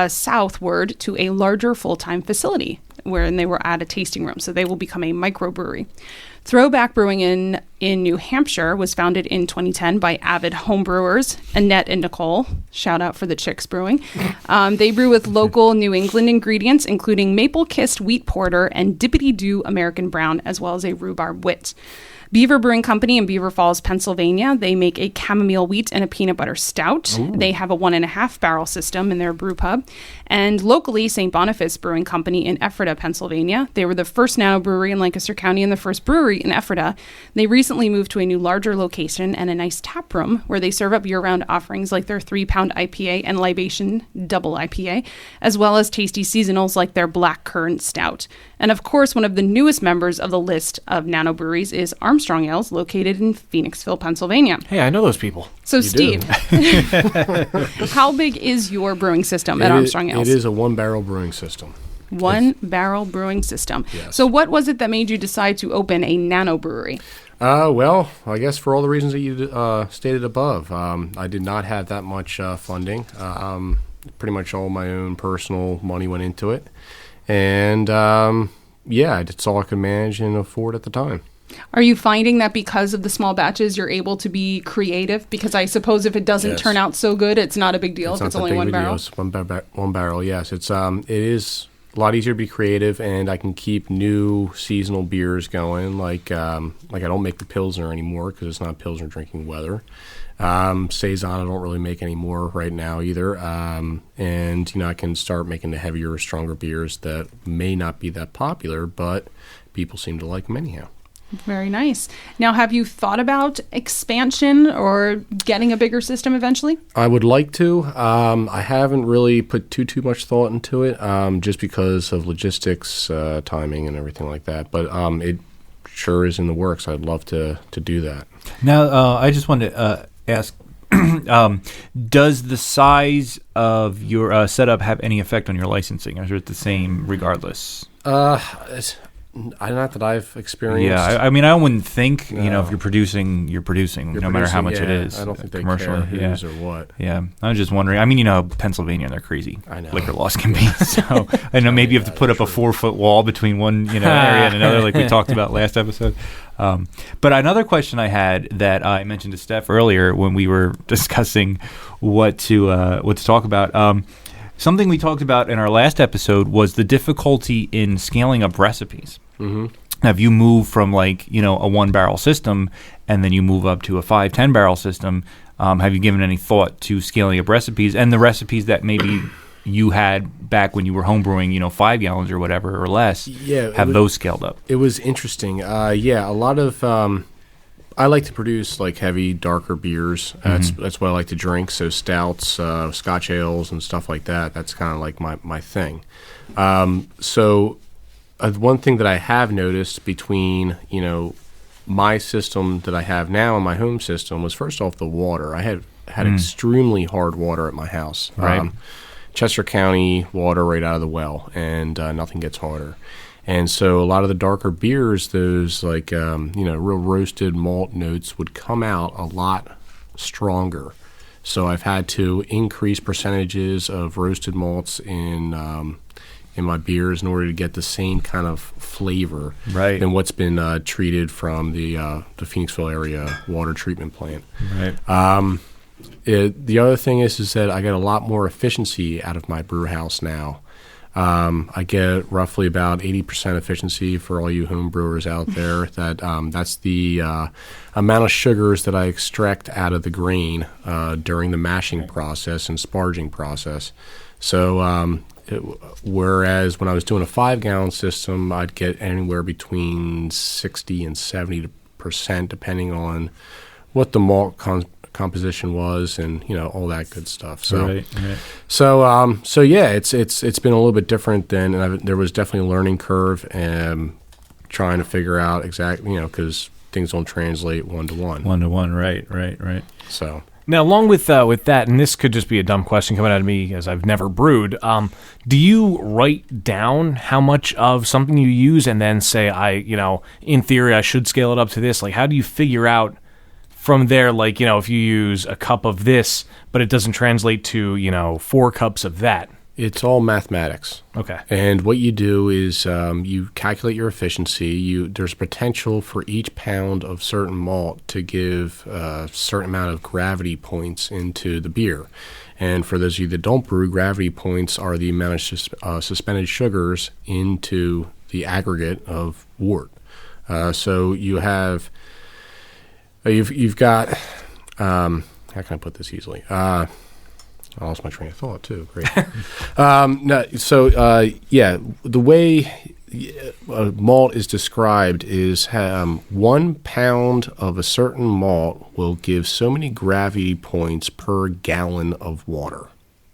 southward to a larger full-time facility where they were at a tasting room. So they will become a microbrewery. Throwback Brewing in New Hampshire was founded in 2010 by avid homebrewers, Annette and Nicole. Shout out for the Chicks Brewing. They brew with local New England ingredients, including maple-kissed wheat porter and dippity-doo American brown, as well as a rhubarb wit. Beaver Brewing Company in Beaver Falls, Pennsylvania. They make a chamomile wheat and a peanut butter stout. Ooh. They have a 1.5 barrel system in their brew pub. And locally, St. Boniface Brewing Company in Ephrata, Pennsylvania. They were the first nanobrewery in Lancaster County and the first brewery in Ephrata. They recently moved to a new larger location and a nice tap room where they serve up year-round offerings like their 3-pound IPA and Libation double IPA, as well as tasty seasonals like their Black Currant Stout. And of course, one of the newest members of the list of nanobreweries is Armstrong Ales, located in Phoenixville, Pennsylvania. Hey, I know those people. So, Steve, how big is your brewing system at Armstrong Ales? It is a one-barrel brewing system. One-barrel brewing system. Yes. So what was it that made you decide to open a nanobrewery? Well, I guess for all the reasons that you stated above. I did not have that much funding. Pretty much all my own personal money went into it. And, it's all I could manage and afford at the time. Are you finding that because of the small batches, you're able to be creative? Because I suppose if it doesn't turn out so good, it's not a big deal if it's only one barrel. It's one barrel, yes. It is a lot easier to be creative, and I can keep new seasonal beers going. Like I don't make the Pilsner anymore because it's not Pilsner drinking weather. Saison I don't really make anymore right now either. And I can start making the heavier, stronger beers that may not be that popular, but people seem to like them anyhow. Very nice. Now, have you thought about expansion or getting a bigger system eventually? I would like to. I haven't really put too much thought into it, just because of logistics, timing, and everything like that. But it sure is in the works. I'd love to do that. Now, I just wanted to ask, does the size of your setup have any effect on your licensing, or is it the same regardless? Not that I've experienced. Yeah, I mean, I wouldn't think, if you're producing, no matter how much it is. I don't think they care who's or what. Yeah, I was just wondering. I mean, Pennsylvania, they're crazy. I know. Liquor laws can be. So I know maybe you have to put up a 4-foot wall between one area and another, like we talked about last episode. But another question I had that I mentioned to Steph earlier when we were discussing what to talk about. Something we talked about in our last episode was the difficulty in scaling up recipes. Mm-hmm. Now, if you move from a 1-barrel system and then you move up to a 5-10 barrel system, have you given any thought to scaling up recipes and the recipes that maybe you had back when you were homebrewing, 5 gallons or whatever or less? Yeah, those scaled up? It was interesting. A lot of I like to produce heavy, darker beers. That's what I like to drink. So stouts, Scotch ales, and stuff like that. That's kind of like my thing. So one thing that I have noticed between, my system that I have now and my home system was, first off, the water. I had extremely hard water at my house. Right. Chester County water right out of the well, and nothing gets harder. And so a lot of the darker beers, those real roasted malt notes would come out a lot stronger. So I've had to increase percentages of roasted malts in my beers in order to get the same kind of flavor than what's been treated from the Phoenixville area water treatment plant. Right. The other thing is that I get a lot more efficiency out of my brew house now. I get roughly about 80% efficiency for all you home brewers out there. That's the amount of sugars that I extract out of the grain during the mashing process and sparging process. So whereas when I was doing a 5-gallon system, I'd get anywhere between 60 and 70% depending on what the malt composition was and all that good stuff. So so yeah, it's been a little bit different than there was definitely a learning curve and trying to figure out exactly because things don't translate one to one. Right. So now, along with that, and this could just be a dumb question coming out of me as I've never brewed, do you write down how much of something you use and then say, in theory, I should scale it up to this? Like, how do you figure out from there, if you use a cup of this, but it doesn't translate to, 4 cups of that? It's all mathematics. Okay. And what you do is you calculate your efficiency. There's potential for each pound of certain malt to give a certain amount of gravity points into the beer. And for those of you that don't brew, gravity points are the amount of suspended sugars into the aggregate of wort. So you have... You've got, how can I put this easily? I lost my train of thought too. Great. The way malt is described is 1 pound of a certain malt will give so many gravity points per gallon of water.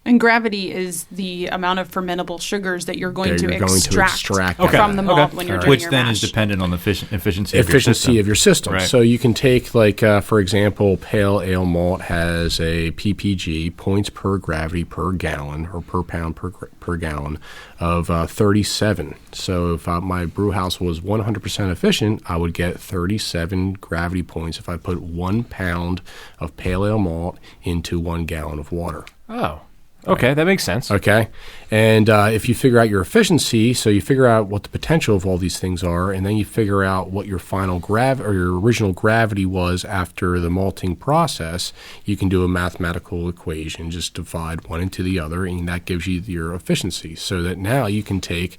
And gravity is the amount of fermentable sugars that you're going to extract from the malt when you're doing Which your then mash. is dependent on the efficiency of your system. Right. So you can take, for example, pale ale malt has a PPG, points per gravity per gallon, or per pound per gallon, of 37. So if my brew house was 100% efficient, I would get 37 gravity points if I put 1 pound of pale ale malt into 1 gallon of water. Oh. Okay, that makes sense. Okay, and if you figure out your efficiency, so you figure out what the potential of all these things are, and then you figure out what your final or your original gravity was after the malting process, you can do a mathematical equation, just divide one into the other, and that gives you your efficiency. So that now you can take,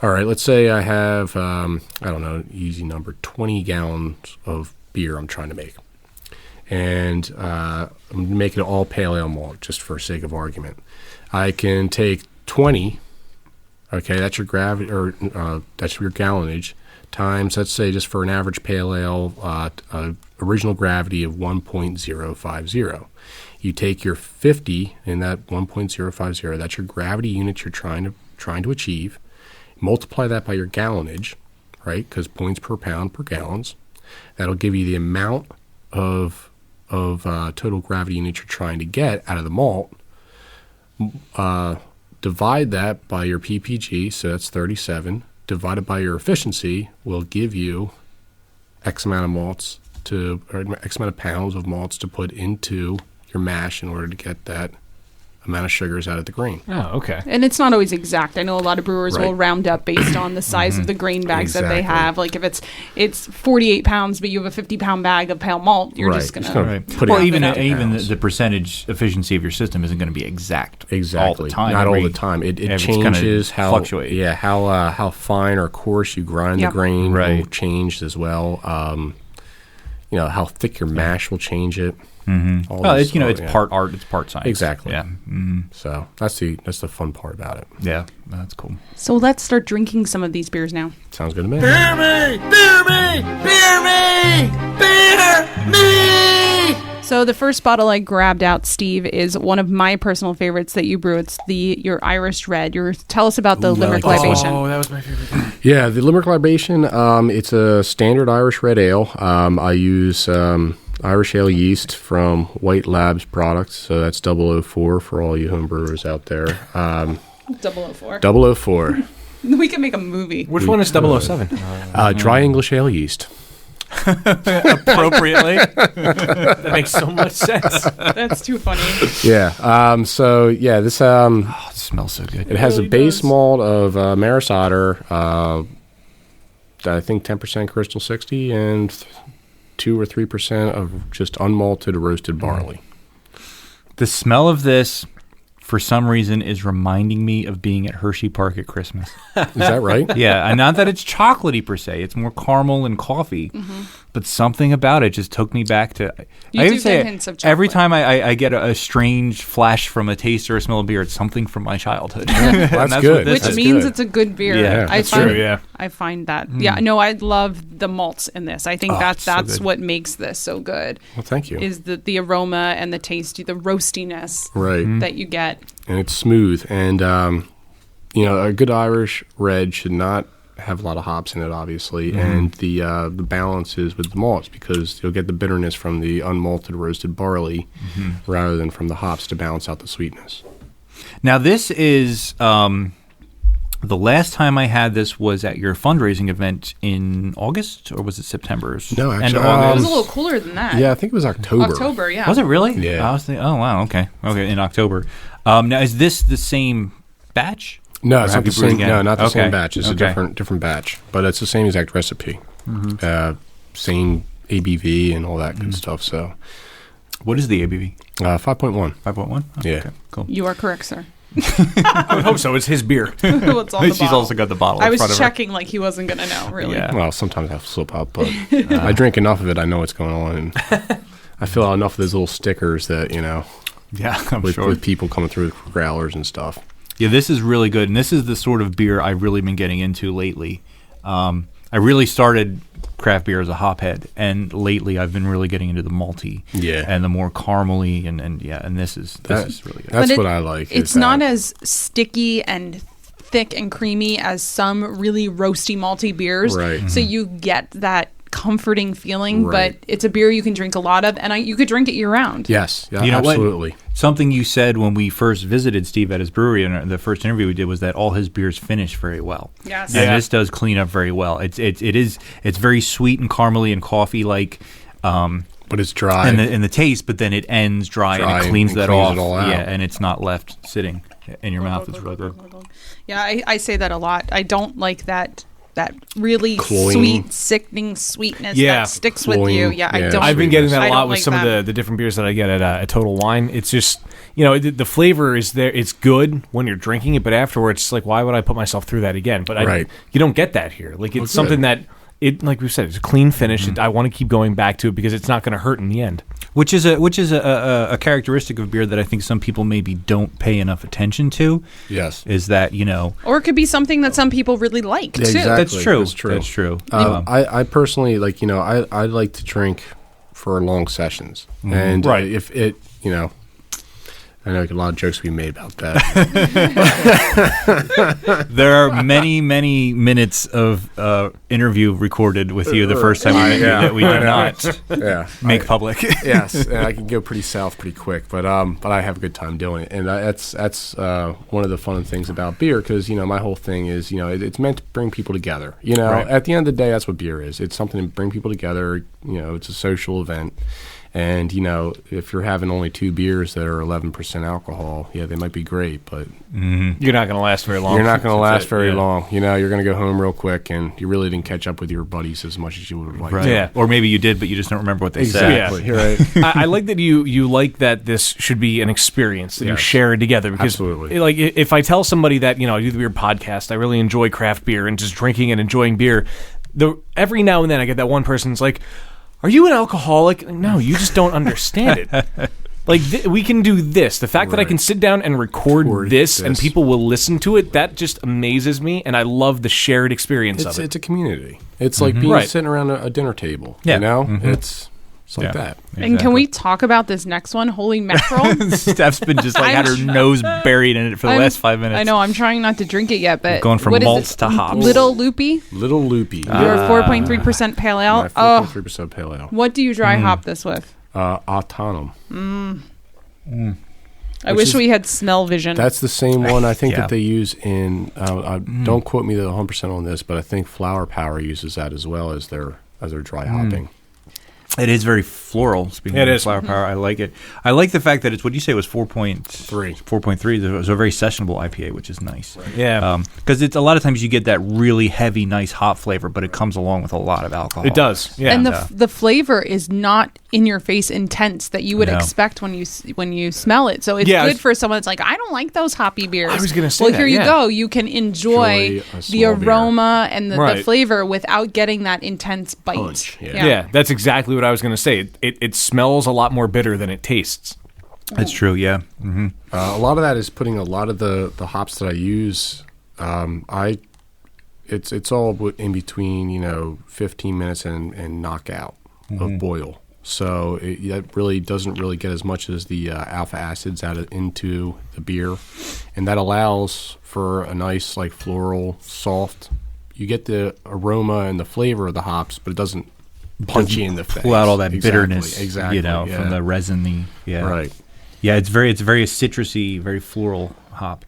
all right, let's say I have, easy number, 20 gallons of beer I'm trying to make. And I'm making it all pale ale malt, just for sake of argument. I can take 20, okay, that's your gravity, or that's your gallonage, times, let's say, just for an average pale ale, original gravity of 1.050. You take your 50 in that 1.050, that's your gravity unit you're trying to achieve, multiply that by your gallonage, right, because points per pound per gallons. That'll give you the amount of total gravity unit you're trying to get out of the malt. Divide that by your PPG, so that's 37, divided by your efficiency will give you X amount of malts or X amount of pounds of malts to put into your mash in order to get that amount of sugars out of the grain. Oh, okay. And it's not always exact. I know a lot of brewers Right. will round up based on the size of the grain bags that they have. Like if it's 48 pounds, but you have a 50-pound bag of pale malt, you're just going to put it out even there. the percentage efficiency of your system isn't going to be exact Exactly. all the time. Not all the time. It changes how fluctuate. Yeah, how fine or coarse you grind the grain will change as well. How thick your mash will change it. Mm-hmm. Well, it's part art, it's part science. Exactly. Yeah. Mm-hmm. So that's the fun part about it. Yeah, that's cool. So let's start drinking some of these beers now. Sounds good to me. Beer me! Beer me! Beer me! Beer me! So the first bottle I grabbed out, Steve, is one of my personal favorites that you brew. It's your Irish Red. Tell us about the Limerick libation. Oh, that was my favorite thing. Yeah, the Limerick Libation, it's a standard Irish red ale. I use Irish ale yeast from White Labs products, so that's 004 for all you homebrewers out there. 004. 004. We can make a movie. Which one is 007? Dry English ale yeast. Appropriately. That makes so much sense. That's too funny. Yeah. So yeah, this It smells so good. it has a base malt of Maris Otter, I think 10% Crystal 60 and 2 or 3% of just unmalted roasted barley. The smell of this, for some reason, is reminding me of being at Hershey Park at Christmas. Is that right? Yeah, and not that it's chocolatey per se. It's more caramel and coffee. But something about it just took me back to... You I do would say get hints of every chocolate. time I get a strange flash from a taste or a smell of beer, it's something from my childhood. That's what good. this Which is. means good. it's a good beer. Yeah, that's find, true, yeah. I find that. Yeah, no, I love the malts in this. I think it's so that's good. what makes this so good. Well, thank you. Is the aroma and the taste, the roastiness Right. that you get. And it's smooth. And, a good Irish red should not have a lot of hops in it, obviously. And the balance is with the malts because you'll get the bitterness from the unmalted roasted barley rather than from the hops to balance out the sweetness. Now, this is... the last time I had this was at your fundraising event in August, or was it September? No, End actually, of It was August. a little cooler than that. Yeah, I think it was October. October, yeah. Was it really? Yeah. I was thinking, oh, wow, okay. Okay, in October. Now, is this the same batch? No, Or it's have not the you brewed same. again? No, not the Okay. same batch. It's a Okay. different batch, but it's the same exact recipe. Same ABV and all that good stuff. So, What is the ABV? 5.1. 5.1? Oh, Yeah. Okay, cool. You are correct, sir. I would hope so. It's his beer. What's on the She's bottle. also got the bottle I in was front of her. checking like he wasn't going to know, really. Yeah. Well, sometimes I slip up, but I drink enough of it. I know what's going on, and I fill out enough of those little stickers that Yeah, I'm with, sure. with people coming through with growlers and stuff. Yeah, this is really good, and this is the sort of beer I've really been getting into lately. I really started craft beer as a hophead, and lately I've been really getting into the malty, Yeah. and the more caramely, and this is really good. That's But what I like. It's is not that- as sticky and thick and creamy as some really roasty malty beers. Right. So you get that comforting feeling, Right. but it's a beer you can drink a lot of, and you could drink it year round. Yes, yeah, You know what? absolutely. Something you said when we first visited Steve at his brewery, and the first interview we did was that all his beers finish very well. Yes. And Yeah. this does clean up very well. It's very sweet and caramely and coffee like. But it's dry. in the taste, but then it ends dry and Dry it cleans and that cleans off. it all out. Yeah, and it's not left sitting in your mouth. It's really good. Yeah, I say that a lot. I don't like that really Cloying. sweet, sickening sweetness Yeah. that sticks with you. Cloying. Yeah, I Yeah. don't. I've been getting that I a lot don't with like some that. of the different beers that I get at Total Wine. It's just, the flavor is there. It's good when you're drinking it, but afterwards, it's like, why would I put myself through that again? But Right. you don't get that here. Like, it's Well, something good. that, like we said, it's a clean finish. I want to keep going back to it because it's not going to hurt in the end. Which is a characteristic of beer that I think some people maybe don't pay enough attention to. yes. Is that Or it could be something that some people really like too. Exactly. that's true. That's true. That's true. I personally I like to drink for long sessions, and Right. if it I know a lot of jokes to be made about that. There are many minutes of interview recorded with you the first time we met you that we did not Yeah, make public. yes, and I can go pretty south pretty quick, but I have a good time doing it, and that's one of the fun things about beer because my whole thing is it's meant to bring people together. Right. At the end of the day, that's what beer is. It's something to bring people together. It's a social event. And, if you're having only 2 beers that are 11% alcohol, yeah, they might be great, but You're not going to last very long. you're not going to That's last it, very yeah. long. You're going to go home real quick, and you really didn't catch up with your buddies as much as you would have liked. Right. to. Yeah. Or maybe you did, but you just don't remember what they said. Exactly. You're right. I like that you like that this should be an experience that you Yes. share together because Absolutely. like if I tell somebody that I do the beer podcast, I really enjoy craft beer and just drinking and enjoying beer, every now and then I get that one person's like, are you an alcoholic? No, you just don't understand it. Like we can do this. The fact that I Right. can sit down and record this and this. people will listen to it, that just amazes me, and I love the shared experience of it. It's a community. It's like being Right. sitting around a dinner table. Yeah. It's It's like that. And can we talk about this next one? Holy mackerel! Steph's been just like had her nose buried in it for the last 5 minutes. I know. I'm trying not to drink it yet, but Going from what is malts it? to hops. Little Loopy. Little Loopy. Your 4.3% pale ale. My 4.3% pale ale. What do you dry hop this with? Autumnum. I wish we had smell vision. That's the same one I think Yeah. that they use in. Don't quote me 100% on this, but I think Flower Power uses that as well as their dry hopping. It is very floral. Speaking It of is. flower power, I like it. I like the fact that it's what you say was 4.3. 4.3. It was a very sessionable IPA, which is nice. Yeah. Because it's a lot of times you get that really heavy, nice hop flavor, but it comes along with a lot of alcohol. It does. Yeah. and the flavor is not in your face intense that you would No. expect when you smell it. So it's Yeah, good for someone that's like, I don't like those hoppy beers. I was gonna say well, that, here you yeah. go. You can enjoy Enjoy a the small beer. aroma and the Right. flavor without getting that intense bite. Punch, yeah, that's exactly what I was going to say. It smells a lot more bitter than it tastes. That's true, yeah. Mm-hmm. A lot of that is putting a lot of the hops that I use. It's all in between 15 minutes and knockout of boil. So that really doesn't really get as much as the alpha acids into the beer, and that allows for a nice like floral, soft. You get the aroma and the flavor of the hops, but it doesn't punch you in the face. Pull out all that Exactly, bitterness, exactly, from the resin. Yeah, Right. Yeah, it's very citrusy, very floral hop.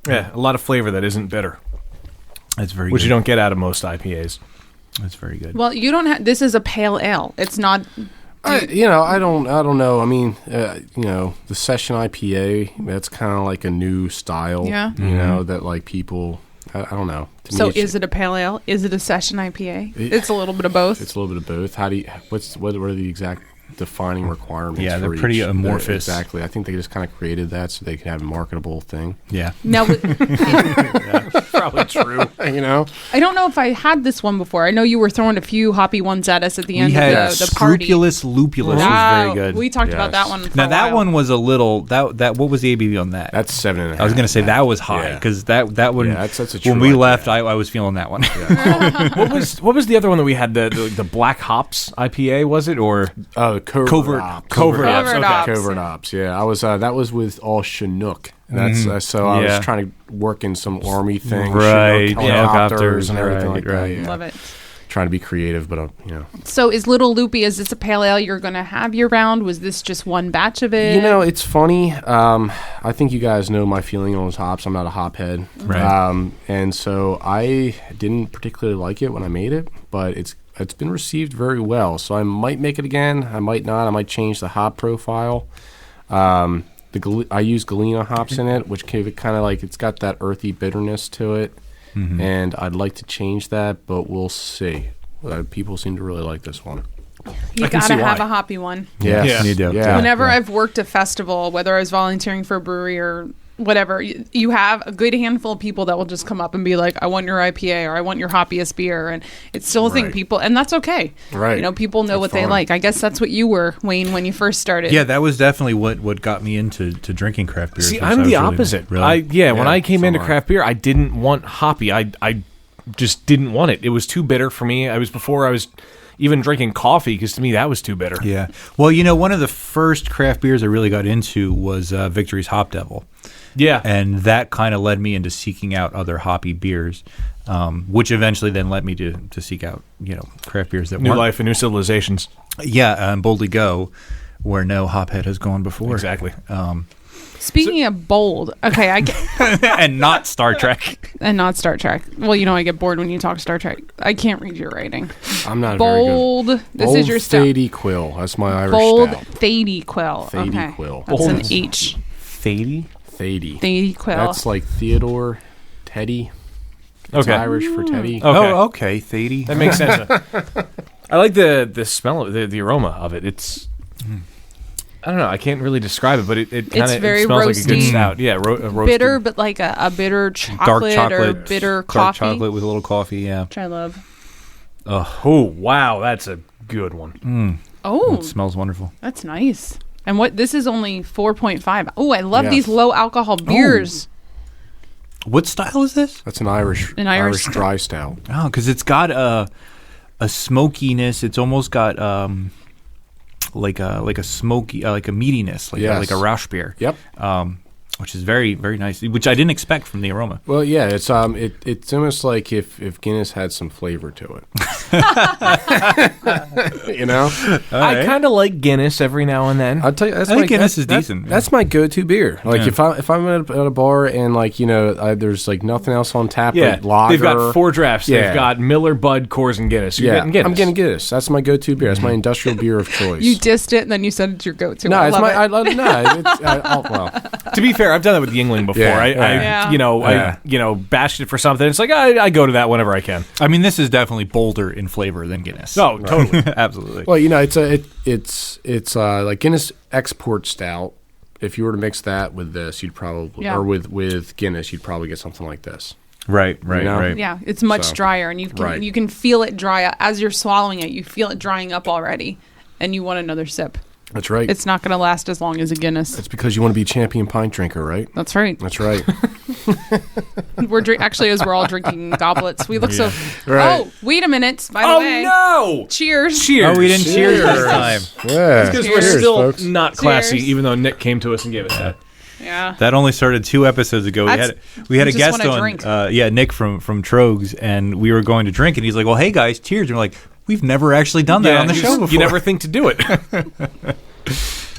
Yeah, a lot of flavor that isn't bitter, That's very which good. you don't get out of most IPAs. That's very good. Well, you don't have. This is a pale ale. It's not. I don't know. I mean, the session IPA, that's kind of like a new style. Yeah. That like people, I don't know. To me, So it's- is it a pale ale? Is it a session IPA? It- It's a little bit of both. It's a little bit of both. What are the exact defining requirements? Yeah, they're for pretty each? amorphous. Exactly. I think they just kind of created that so they could have a marketable thing. Yeah. Now, Probably true. I don't know if I had this one before. I know you were throwing a few hoppy ones at us at the We end had of the party. Scrupulous Lupulous Wow, was very good. We talked about that Yes. one. For Now a that while. one was a little that what was the ABV on that? That's 7.5. I was going to say that was high Yeah. because that one Yeah, that's a when true we IPA. left I was feeling that one. What was the other one that we had? The Black Hops IPA, was it, or Oh, Covert Ops. Covert Ops? Covert Okay. Ops. Covert Ops. Yeah, I was. That was with all Chinook. That's so I Yeah. was trying to work in some army things, Right, Chinook yeah. helicopters and everything Right, like that. right. Yeah. Love it. Trying to be creative, but So is Little Loopy, is this a pale ale you're going to have year round? Was this just one batch of it? It's funny. I think you guys know my feeling on those hops. I'm not a hop head, Right. and so I didn't particularly like it when I made it, but it's been received very well. So I might make it again. I might not. I might change the hop profile. I use Galena hops in it, which kind of like it's got that earthy bitterness to it, and I'd like to change that, but we'll see. People seem to really like this one. You I can got see to have why. a hoppy one. Yes. Yeah. You do. Yeah. Whenever I've worked a festival, whether I was volunteering for a brewery or whatever, you have a good handful of people that will just come up and be like, I want your IPA or I want your hoppiest beer. And it's still a thing, Right. people, and that's okay. Right. People know That's what they fine. like. I guess that's what you were, Wayne, when you first started. Yeah, that was definitely what got me into drinking craft beer. See, I'm the opposite. When I came so into am I. craft beer, I didn't want hoppy. I just didn't want it. It was too bitter for me. Before I was even drinking coffee, because to me that was too bitter. Yeah. Well, one of the first craft beers I really got into was Victory's Hop Devil. Yeah. And that kind of led me into seeking out other hoppy beers, which eventually then led me to seek out, craft beers that New weren't. life and new civilizations. Yeah, and boldly go where no hophead has gone before. Exactly. Speaking of bold, okay, I get, And not Star Trek. and not Star Trek. Well, I get bored when you talk Star Trek. I can't read your writing. I'm not Bold. very good. This Bold is your stout. Thady Quill. That's my Irish Bold stout. Thady Quill. Thady Okay. Quill. That's Bold. an H. Thady? Thady. Thady Quill. That's like Theodore, Teddy. It's Okay. Irish for Teddy. Okay. Oh, okay, Thady. That makes sense. I like the smell of the aroma of it. It's I don't know. I can't really describe it, but it kind of very smells like a good roasty. stout. Yeah, roasted. bitter, but like a bitter chocolate, Dark chocolate. or bitter Dark coffee. chocolate with a little coffee, yeah. Which I love. Oh wow, that's a good one. Oh, It smells wonderful. that's nice. And this is only 4.5. Oh, I love Yes. these low alcohol beers. What style is this? That's an Irish An Irish dry stout. Oh, because it's got a smokiness. It's almost got like a smoky, like a meatiness, like a Rausch beer. Yep. Which is very, very nice, which I didn't expect from the aroma. Well, yeah, it's almost like if Guinness had some flavor to it. You know? I kind of like Guinness every now and then. I'll tell you, I think Guinness is decent. That's my go-to beer. Like if I'm at a bar and like there's like nothing else on tap, Yeah, like lager. they've got 4 drafts. Yeah. They've got Miller, Bud, Coors, and Guinness. You're getting Guinness. I'm getting Guinness. That's my go-to beer. That's my industrial beer of choice. You dissed it, and then you said it's your go-to. No, I it's love my. it. I love it. No, well, To be fair, I've done that with Yingling before. Yeah, I bashed it for something. It's like I go to that whenever I can. I mean, this is definitely bolder in flavor than Guinness. No, totally. Absolutely. well, it's like Guinness Export Stout. If you were to mix that with this, you'd probably or with Guinness, you'd probably get something like this. Right. Yeah, it's much So, drier, and you can feel it dry as you're swallowing it. You feel it drying up already, and you want another sip. That's right. It's not going to last as long as a Guinness. It's because you want to be a champion pint drinker, right? That's right. That's right. Actually, as we're all drinking goblets, we look so. Right. Oh, wait a minute! By the way, no! cheers! Cheers! Oh, we didn't cheers this time. Yeah. Because we're Cheers, still folks. not classy, Cheers. even though Nick came to us and gave us that. Yeah. That only started 2 episodes ago. We had a just guest wanna on, drink. Nick from Trogs, and we were going to drink, and he's like, "Well, hey guys, cheers!" And we're like, "We've never actually done that on the show before." You never think to do it.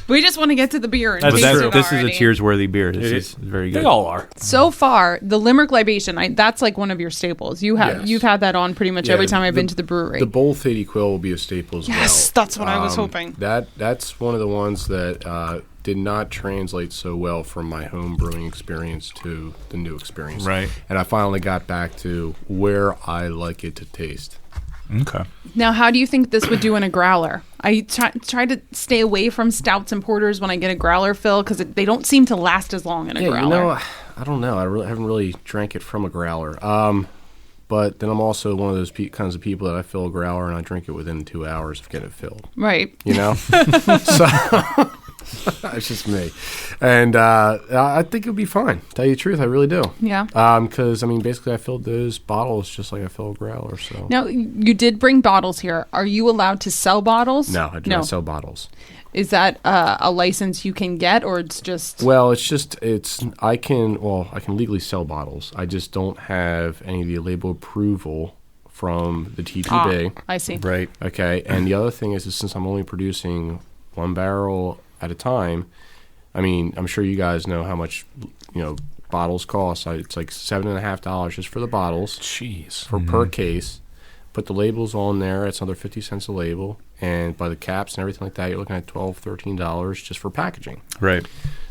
We just want to get to the beer and That's taste true. it This is already. a cheers-worthy beer. This is very good. They all are. So far, the Limerick Libation, that's like one of your staples. You've had that on pretty much every time I've been to the brewery. The Bold 80 Quill will be a staple as well. Yes, that's what I was hoping. That's one of the ones that did not translate so well from my home brewing experience to the new experience. Right. And I finally got back to where I like it to taste. Okay. Now, how do you think this would do in a growler? I try to stay away from stouts and porters when I get a growler fill because they don't seem to last as long in a growler. I don't know. I haven't really drank it from a growler. But then I'm also one of those kinds of people that I fill a growler and I drink it within 2 hours of getting it filled. Right. You know? So it's just me. And I think it would be fine. Tell you the truth, I really do. Yeah. Because, basically I filled those bottles just like I fill a growler. So Now, you did bring bottles here. Are you allowed to sell bottles? No, I do not sell bottles. Is that a license you can get, or it's just... Well, I can legally sell bottles. I just don't have any of the label approval from the TTB. I see. Right. Okay, and the other thing is since I'm only producing 1 barrel at a time, I'm sure you guys know how much, bottles cost. It's like $7.50 just for the bottles. Jeez. Per case. Put the labels on there. It's another 50 cents a label. And by the caps and everything like that, you're looking at $12, $13 just for packaging. Right.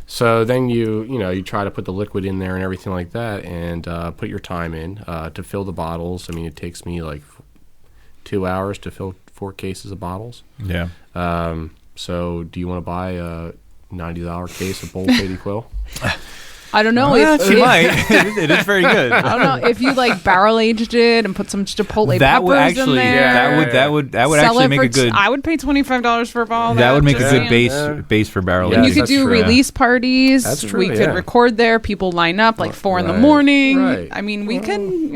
So then you try to put the liquid in there and everything like that and put your time in to fill the bottles. It takes me like 2 hours to fill 4 cases of bottles. Yeah. So do you want to buy a $90 case of Bold 80 Quill? I don't know. You might. It is very good. I don't know if you barrel aged it and put some chipotle That peppers would actually, in there. that would Sell actually it make for a good. I would pay $25 for a bottle. of That would make a just good saying. base for barrel. Yeah, And you aging. could do true. release parties. That's true, We could yeah. record there. People line up 4 in the Right, morning. right. We can.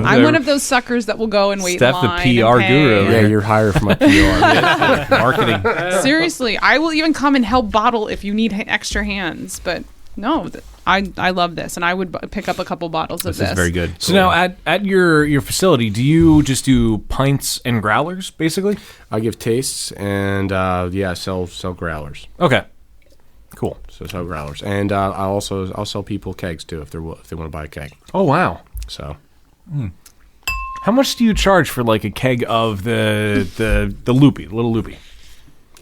I'm one of those suckers that will go and wait Steph, in the line. PR and guru pay. over Yeah, you're hired for my PR. Marketing. Seriously, I will even come and help bottle if you need extra hands. But no, I love this, and I would pick up a couple bottles of this. This is very good. So now at your facility, do you just do pints and growlers, basically? I give tastes and sell growlers. Okay. Cool. So sell growlers, and I'll sell people kegs too if they want to buy a keg. Oh, wow. So How much do you charge for a keg of the loopy, the little loopy?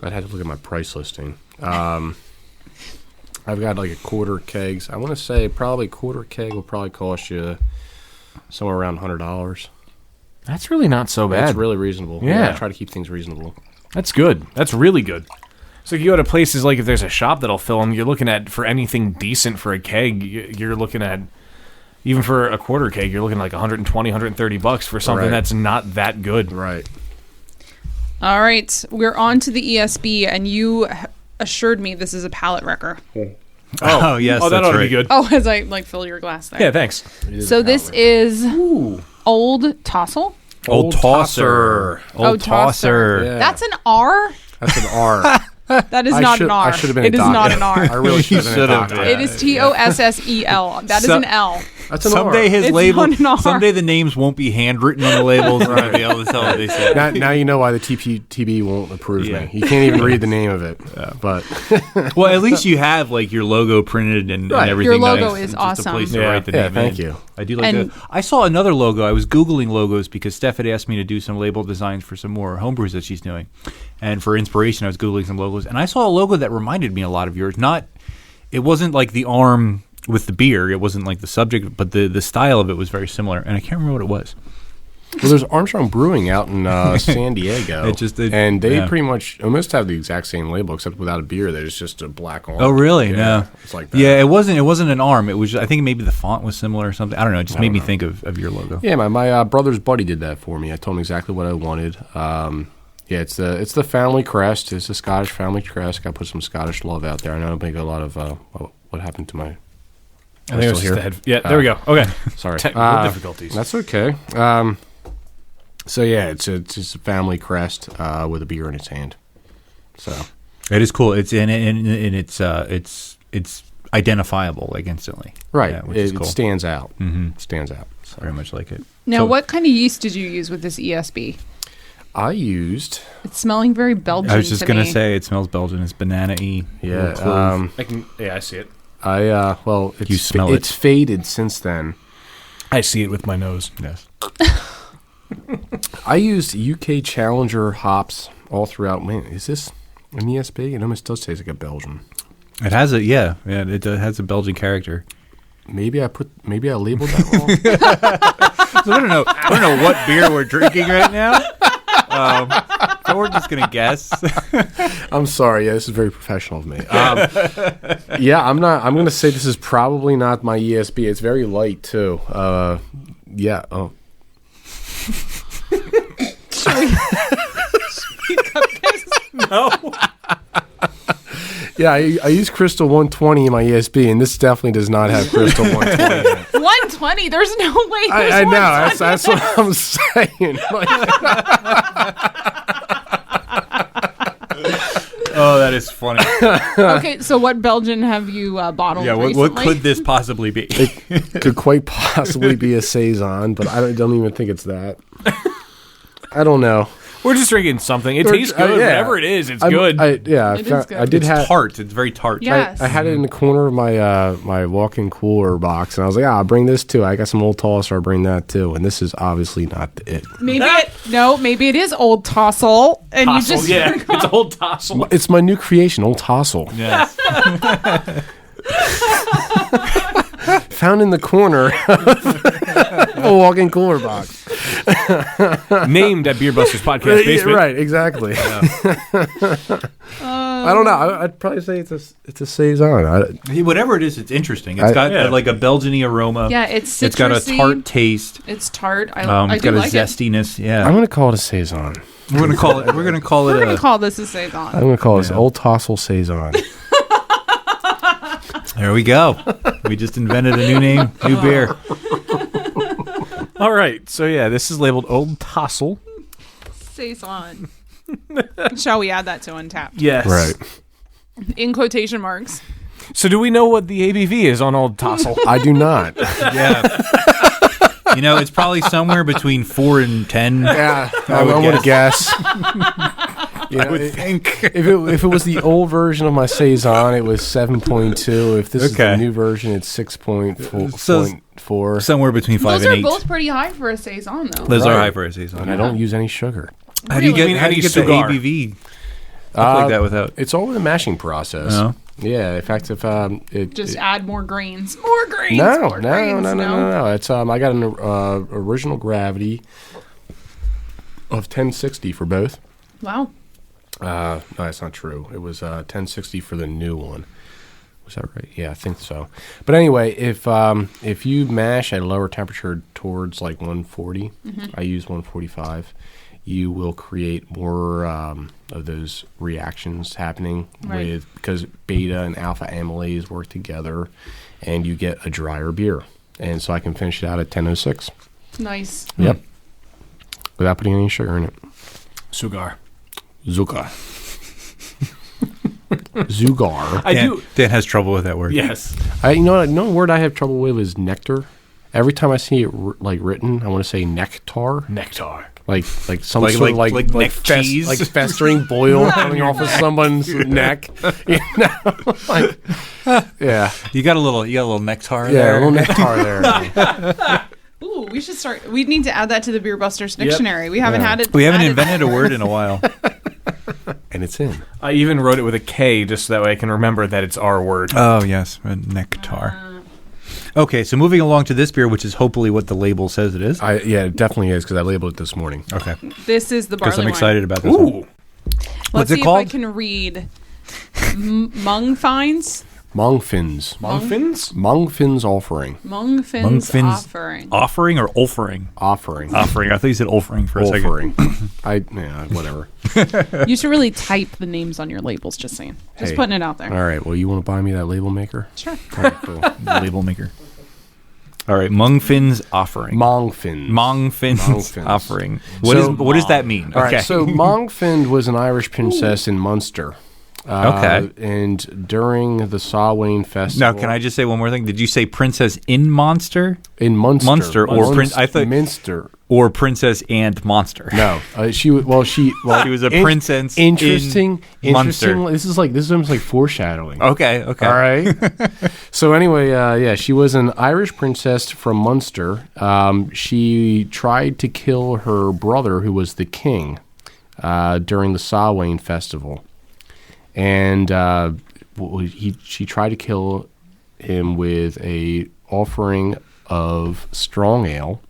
I'd have to look at my price listing. I've got a quarter kegs. I want to say probably a quarter keg will probably cost you somewhere around $100. That's really not so bad. That's really reasonable. Yeah. I try to keep things reasonable. That's good. That's really good. So you go to places if there's a shop that'll fill them, you're looking at, for anything decent for a keg, you're looking at, even for a quarter keg, you're looking like $120, $130 for something Right. that's not that good. Right. All right, we're on to the ESB, and you assured me this is a palate wrecker. Oh, yes, that that's ought to right. be good. Oh, as I fill your glass there. Yeah, thanks. So this is Old Tossel. Old Tosser. Old Tosser. Yeah. That's an R? That's an R. That is not an R. I should have been It a is doctor. not an R. I really should have been a doctor. It is Tossel. That is an L. That's an Someday R. his It's label. not an R. Someday the names won't be handwritten on the labels. We're gonna be able to tell what they say. Now you know why the TB won't approve Yeah. me. You can't even read the name of it. But Well, at least you have like your logo printed and Right. everything. Your logo nice. is It's just awesome. a place to Yeah. write the Yeah, name thank in. you. I do like And- that. I saw another logo. I was Googling logos because Steph had asked me to do some label designs for some more homebrews that she's doing. And for inspiration, I was Googling some logos. And I saw a logo that reminded me a lot of yours. It wasn't like the arm with the beer. It wasn't like the subject, but the style of it was very similar. And I can't remember what it was. well, there's Armstrong Brewing out in San Diego. And they pretty much almost have the exact same label, except without a beer. There's just a black arm. Oh, really? Yeah, No. it's like that. Yeah, it wasn't an arm. It was. I think maybe the font was similar or something. I don't know. It just made me think of your logo. Yeah, my brother's buddy did that for me. I told him exactly what I wanted. Yeah, it's the family crest. It's the Scottish family crest. Got to put some Scottish love out there. I know I make a lot of what happened to my. I think it was still just here? the head. Yeah, there we go. Okay. Sorry, Technical difficulties. That's okay. So yeah, it's just a family crest with a beer in its hand. So It is cool. It's and it's identifiable like instantly. right, Yeah, which is it cool. stands out. Mhm. Stands out. So Very much like it. Now, So- what kind of yeast did you use with this ESB? I used It's smelling very Belgian I was just to gonna me. say it smells Belgian. It's banana-y. yeah. little clove. I see it. Well, You smell it. It's faded since then. I see it with my nose. Yes. I used UK Challenger hops all throughout. Man, is this an ESB? It almost does taste like a Belgian. It has a it has a Belgian character. Maybe I labeled that wrong. So I don't know what beer we're drinking right now. So we're just gonna guess. I'm sorry. Yeah, this is very professional of me. Yeah, I'm not. I'm going to say this is probably not my ESB. It's very light too. Yeah. Oh. No. Yeah, I use Crystal 120 in my ESB, and this definitely does not have Crystal 120 in it. 120? There's no way. There's I know. 120. That's what I'm saying. Oh, that is funny. Okay, so what Belgian have you bottled Yeah, what recently? could this possibly be? It could quite possibly be a Saison, but I don't even think it's that. I don't know. We're just drinking something. It Or- tastes good. yeah. Whatever it is, it's I'm- good. It is good. I did It's have. tart. It's very tart. Yes. I had it in the corner of my my walk-in cooler box, and I was like, I'll bring this too. I got some Old Tosser, I'll bring that too. And this is obviously not it. Maybe it is Old Tossel, and Tossel, you just yeah. It's old Tossel. It's my new creation, Old Tossel. Yes. Found in the corner of a walk-in cooler box. Named at Beer Busters Podcast Basement. Right, exactly. I don't know. I'd probably say it's a Saison. Whatever it is, it's interesting. It's got like a Belgian-y aroma. Yeah, it's It's got a citrusy. tart taste. It's tart. I It's do got a like it. zestiness. Yeah. I'm going to call it a Saison. We're gonna call it. We're gonna call We're it. gonna call this a Saison. I'm going to call this Old Tossel Saison. There we go. We just invented a new name, new beer. All right. So, yeah, this is labeled Old Tossel. Saison. Shall we add that to Untapped? Yes. Right. In quotation marks. So, do we know what the ABV is on Old Tossel? I do not. Yeah. You know, it's probably somewhere between 4 and 10. Yeah, I want to guess. I would think. If it was the old version of my Saison, it was 7.2. If this is the Okay. new version, it's 6.4. So- 4. Somewhere between 5 Those and are 8. both pretty high for a Saison, though. Those are Right. high for a season. And I don't use any sugar. How do you Really? get? How do you get the cigar. ABV up like that without? It's all in the mashing process. No? Yeah, in fact, if Just add more grains. More grains. no, more grains. no. It's I got an original gravity of 1060 for both. Wow. No, that's not true. It was 1060 for the new one. Was that right? Yeah, I think so. But anyway, if you mash at a lower temperature towards like 140, I use 145. You will create more of those reactions happening Right. because beta and alpha amylase work together, and you get a drier beer. And so I can finish it out at 1006. Nice. Yep. without putting any sugar in it. Sugar. Zugar. Zugar. Dan has trouble with that word. Yes. You know a word I have trouble with is nectar. Every time I see it written, I want to say nectar. Nectar. Like some Like- sort of like neck cheese? like festering boil coming off of someone's neck. You know? Yeah. You got a little nectar Yeah, there. a little nectar there. Ooh, we should start. We need to add that to the Beer Busters dictionary. We haven't had it. We haven't added. invented a word in a while. And it's in. I even wrote it with a K just so that way I can remember that it's our word. Oh, yes, nectar. Okay, so moving along to this beer, which is hopefully what the label says it is. Yeah, it definitely is because I labeled it this morning. Okay, This is the barley because I'm wine. excited about this one. Ooh. Let's What's it see called? if I can read. Mungfines. Mongfins. Mongfins? Mongfins offering. Mungfins offering. Offering or offering? Offering. Offering. I thought you said offering for a second. Offering. Whatever. You should really type the names on your labels, just saying. Just Hey. putting it out there. All right. Well, you want to buy me that label maker? Sure. All right, cool. Label maker. All right, Mungfins offering. Mongfins. Mongfins Mongfins. offering. So- What does that mean? All right. So Mongfind was an Irish princess in Munster. Okay. And during the Samhain festival. Now, can I just say one more thing? Did you say princess in Monster In Munster. Munster or Prince? I thought Minster. or princess and monster. No, she was She was a princess in Interesting. Munster. This is almost like foreshadowing. Okay. All right. So anyway, she was an Irish princess from Munster. She tried to kill her brother, who was the king, during the Samhain festival, and she tried to kill him with a offering of strong ale,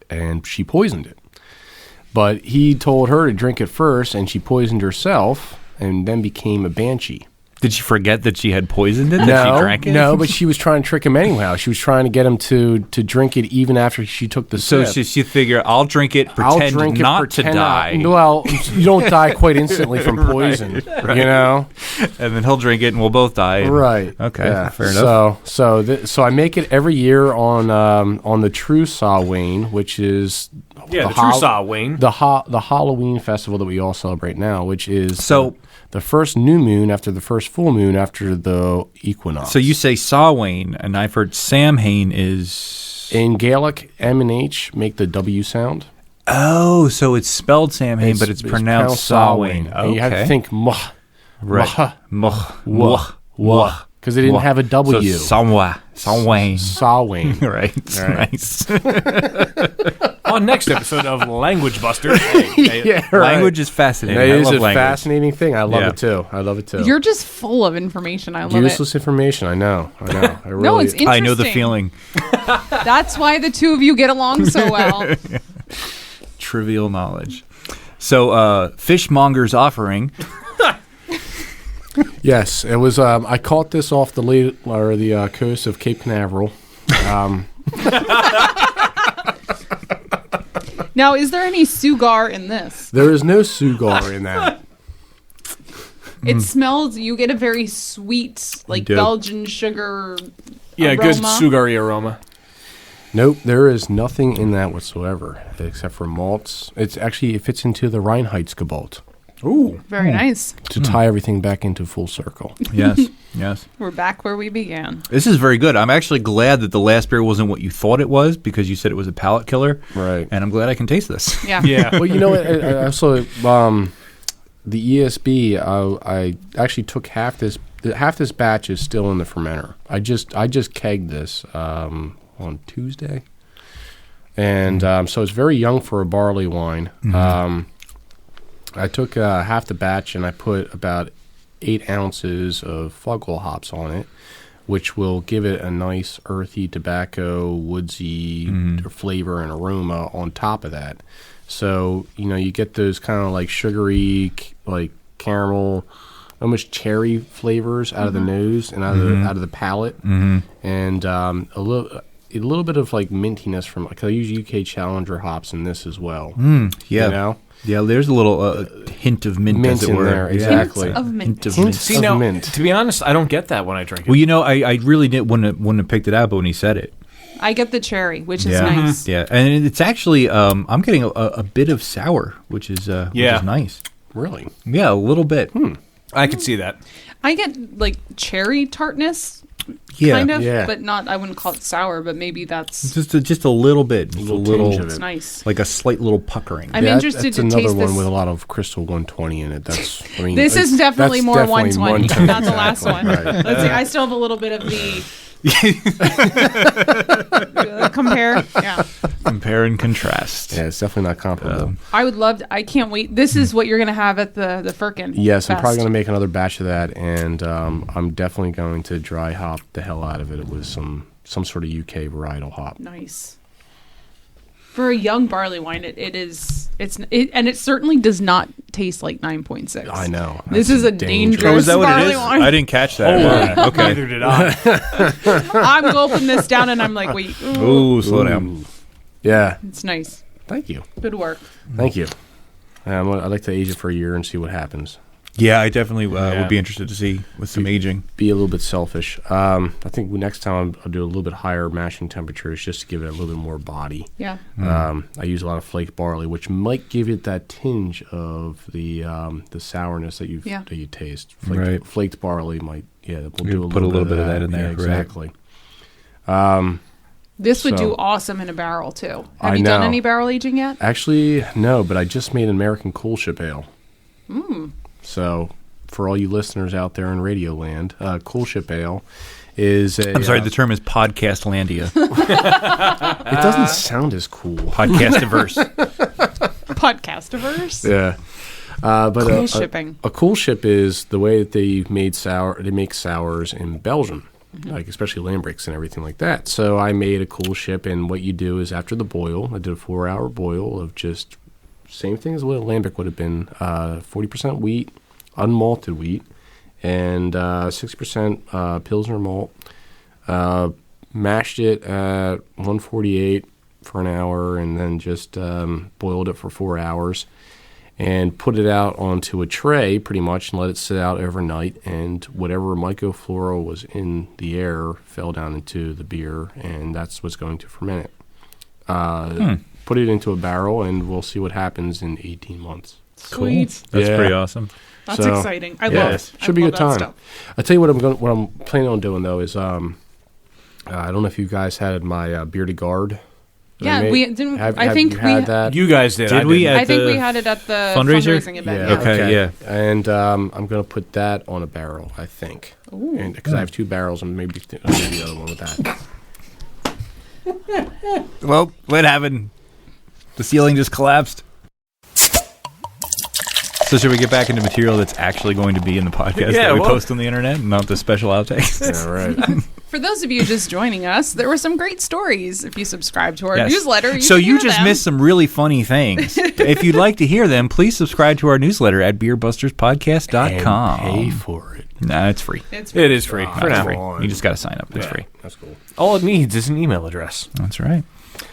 and she poisoned it. But he told her to drink it first, and she poisoned herself, and then became a banshee. Did she forget that she had poisoned it? That she drank it? No, but she was trying to trick him anyhow. She was trying to get him to drink it even after she took the So sip. she figured, I'll drink it, I'll pretend drink it, not pretend to die, Well, you don't die quite instantly from poison, right. you know? and then he'll drink it, and we'll both die. Right. Okay. Yeah. Fair enough. So I make it every year on the True Samhain, which is Yeah, the true Samhain. the Halloween festival that we all celebrate now, which is So- the first new moon after the first full moon after the equinox. So you say Samhain, and I've heard Samhain is. In Gaelic, M and H make the W sound. Oh, so it's spelled Samhain, but it's pronounced Samhain. Okay. And you have to think muh, Right. muh, Muh. Muh. because they didn't have a W. So Samhain. Samhain. Right. Right. Nice. On next episode of Language Buster. Yeah, right. Language is fascinating. It I is love a language. fascinating thing. I love Yeah. it too. I love it too. You're just full of information. I love Useless information. I know. I really, No, it's interesting. I know the feeling. That's why the two of you get along so well. Trivial knowledge. So, Fishmonger's offering. Yes, it was. I caught this off the coast of Cape Canaveral. Now, is there any sugar in this? There is no sugar in that. It smells. You get a very sweet, like do. Belgian sugar. Yeah, good aroma. sugary aroma. Nope, there is nothing in that whatsoever except for malts. It fits into the Reinheitsgebot Ooh. Very nice. to tie everything back into full circle. Yes. Yes. We're back where we began. This is very good. I'm actually glad that the last beer wasn't what you thought it was because you said it was a palate killer. Right. And I'm glad I can taste this. Yeah. Yeah. Well, you know what? I also, the ESB, I actually took half this batch is still in the fermenter. I just kegged this on Tuesday. And so it's very young for a barley wine. Mm-hmm. I took half the batch and I put about 8 ounces of Fuggle hops on it, which will give it a nice earthy tobacco, woodsy flavor and aroma on top of that. So, you get those kind of like sugary, like caramel, almost cherry flavors out of the nose and out of the palate. And a little bit of like mintiness from, like I use UK Challenger hops in this as well. Yeah. Yeah, there's a little hint of mint, as it in were. there, Yeah. exactly. Hints of mint. Hint of Hints mint. See, of now, mint. to be honest, I don't get that when I drink it. Well, I really wouldn't have picked it out, but when he said it, I get the cherry, which is Yeah. nice. Yeah, and it's actually I'm getting a bit of sour, which is nice. Really? Yeah, a little bit. I could see that. I get like cherry tartness, Yeah, kind of, yeah. but not. I wouldn't call it sour, but maybe that's just a little bit, just a little, tinge of it's it. nice. like a slight little puckering. I'm interested that's to another taste one this. with a lot of Crystal 120 in it. That's This is definitely more 120, not the last one. Right. Let's see. I still have a little bit of the compare. Yeah, Compare and contrast. Yeah, it's definitely not comparable. I would love. I can't wait. This is what you're gonna have at the Firkin. Yes, I'm probably Fest. going to make another batch of that, and I'm definitely going to dry hop the hell out of it with some sort of UK varietal hop. Nice. For a young barley wine, and it certainly does not taste like 9.6. I know. This That's is a dangerous Oh, is that what it barley is? wine. I didn't catch that. Okay. Neither did I. I'm gulping this down, and I'm like, wait, ooh, Ooh, slow down. Yeah. it's nice. Thank you. Good work. Thank you. I'd like to age it for a year and see what happens. Yeah, I definitely would be interested to see with some aging. Be a little bit selfish. I think next time I'll do a little bit higher mashing temperatures just to give it a little bit more body. Yeah. I use a lot of flaked barley, which might give it that tinge of the sourness that you taste. Flaked barley might we'll do put a little bit of that in there, Yeah, right. exactly. This would So- do awesome in a barrel too. I Have you done know. any barrel aging yet? Actually, no, but I just made an American Coolship Ale. So, for all you listeners out there in Radio Land, Coolship Ale is a... I'm sorry, the term is podcastlandia. it doesn't sound as cool. Podcastiverse. Podcastiverse? Yeah. But Cool shipping. A Coolship is the way that they make sours in Belgium. Like especially lambricks and everything like that. So I made a Coolship, and what you do is after the boil, I did a 4-hour boil of just same thing as what a lambic would have been, 40% wheat, unmalted wheat, and 60% Pilsner malt. Mashed it at 148 for an hour, and then just boiled it for 4 hours. And put it out onto a tray pretty much and let it sit out overnight. And whatever mycoflora was in the air fell down into the beer, and that's what's going to ferment it. Put it into a barrel, and we'll see what happens in 18 months. Sweet. That's Yeah. pretty awesome. That's So, exciting. I yeah, love it. should be a good that time. stuff. I'll tell you what I'm planning on doing though is I don't know if you guys had my bearded guard. that I Yeah, made. we didn't. Have I think you we had that. You guys did. Did I we? didn't. At I think the we had it at the fundraiser? fundraising event. Yeah. Yeah. Okay, yeah. And I'm going to put that on a barrel, I think. Because I have 2 barrels, and maybe I'll do the other one with that. Well, what happened? The ceiling just collapsed. So should we get back into material that's actually going to be in the podcast that we post on the internet, and not the special outtakes? Yeah, right. For those of you just joining us, there were some great stories. If you subscribe to our Yes. newsletter, So can you hear just them. missed some really funny things. If you'd like to hear them, please subscribe to our newsletter at beerbusterspodcast.com. And pay for it. Nah, it's free. It's It is free for It's now. free. You just got to sign up. It's free. That's cool. All it needs is an email address. That's right.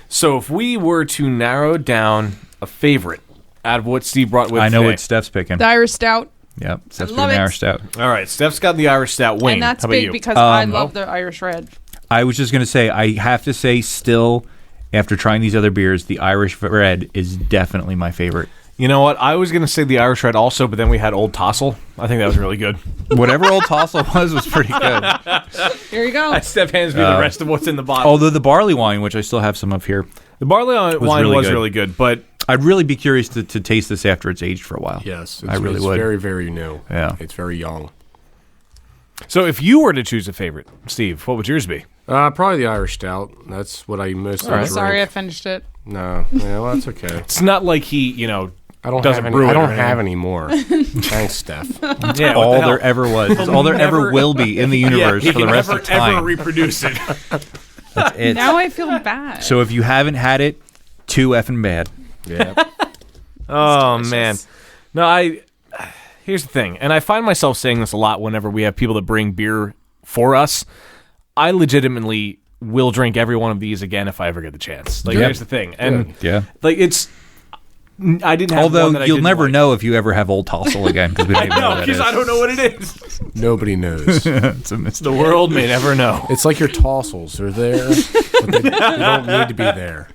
So if we were to narrow down a favorite out of what Steve brought with I know today. what Steph's picking. the Irish Stout, Yep, Steph's love picking it. Irish Stout. All right, Steph's got the Irish Stout. Wayne, and that's how about big you? because I love the Irish Red. I was just going to say, I have to say still, after trying these other beers, the Irish Red is definitely my favorite. You know what? I was going to say the Irish Red also, but then we had Old Tossel. I think that was really good. Whatever Old Tossel was pretty good. Here you go. Steph hands me the rest of what's in the bottle. Although the barley wine, which I still have some of here, The barley wine really was good. really good, but I'd really be curious to taste this after it's aged for a while. Yes, I really it's would. very, very new. Yeah. It's very young. so if you were to choose a favorite, Steve, what would yours be? Probably the Irish Stout. That's what I mostly drink. Sorry, I finished it. No, yeah, well, that's okay. It's not like he, I don't Doesn't have any. brew it I or don't anything. have any more. Thanks, Steph. yeah, All there ever was. It's all there ever will be in the universe he for the can rest never, of time. ever reproduce it. That's it. Now I feel bad. So if you haven't had it, too effing bad. Yeah. Oh man, no. Here's the thing, and I find myself saying this a lot whenever we have people that bring beer for us. I legitimately will drink every one of these again if I ever get the chance. Like, Yep. here's the thing, and Yeah. like it's. I didn't have Although one that I you'll didn't never like. know if you ever have Old Tossel again, because we don't even know No, what that because is. I don't know what it is. Nobody knows. It's a mystery. The world may never know. It's like your tossels. They're there. But they don't need to be there.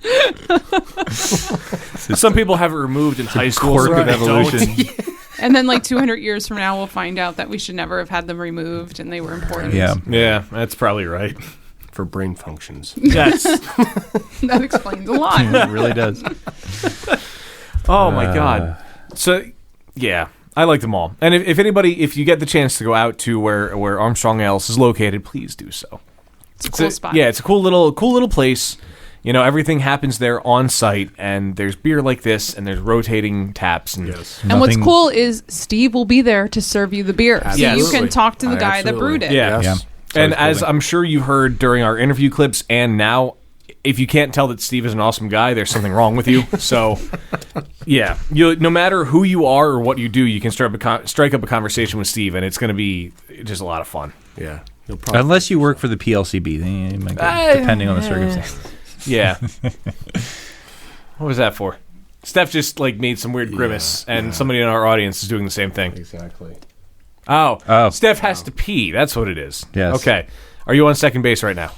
Some people have it removed in high school. Quirk some of people don't. evolution. And then, like 200 years from now, we'll find out that we should never have had them removed, and they were important. Yeah. Yeah, that's probably right. For brain functions. Yes. That explains a lot. It really does. Oh my God. So yeah, I like them all. And if you get the chance to go out to where Armstrong Ales is located, please do so. It's a cool spot. Yeah, it's a cool little place. You know, everything happens there on site, and there's beer like this, and there's rotating taps. And And what's cool is Steve will be there to serve you the beer. So Yes. you can talk to the guy that Absolutely. brewed it. Yeah. Yes. And as I'm sure you heard during our interview clips and now, if you can't tell that Steve is an awesome guy, there's something wrong with you. So, yeah, no matter who you are or what you do, you can strike up a conversation with Steve, and it's going to was just a lot of fun. Yeah. You'll probably Unless you work for the PLCB, then you might go, depending on the circumstances. Yeah. What was that for? Steph just made some weird grimace, and somebody in our audience is doing the same thing. Exactly. Oh. Steph has to pee. That's what it is. Yes. Okay. Are you on second base right now?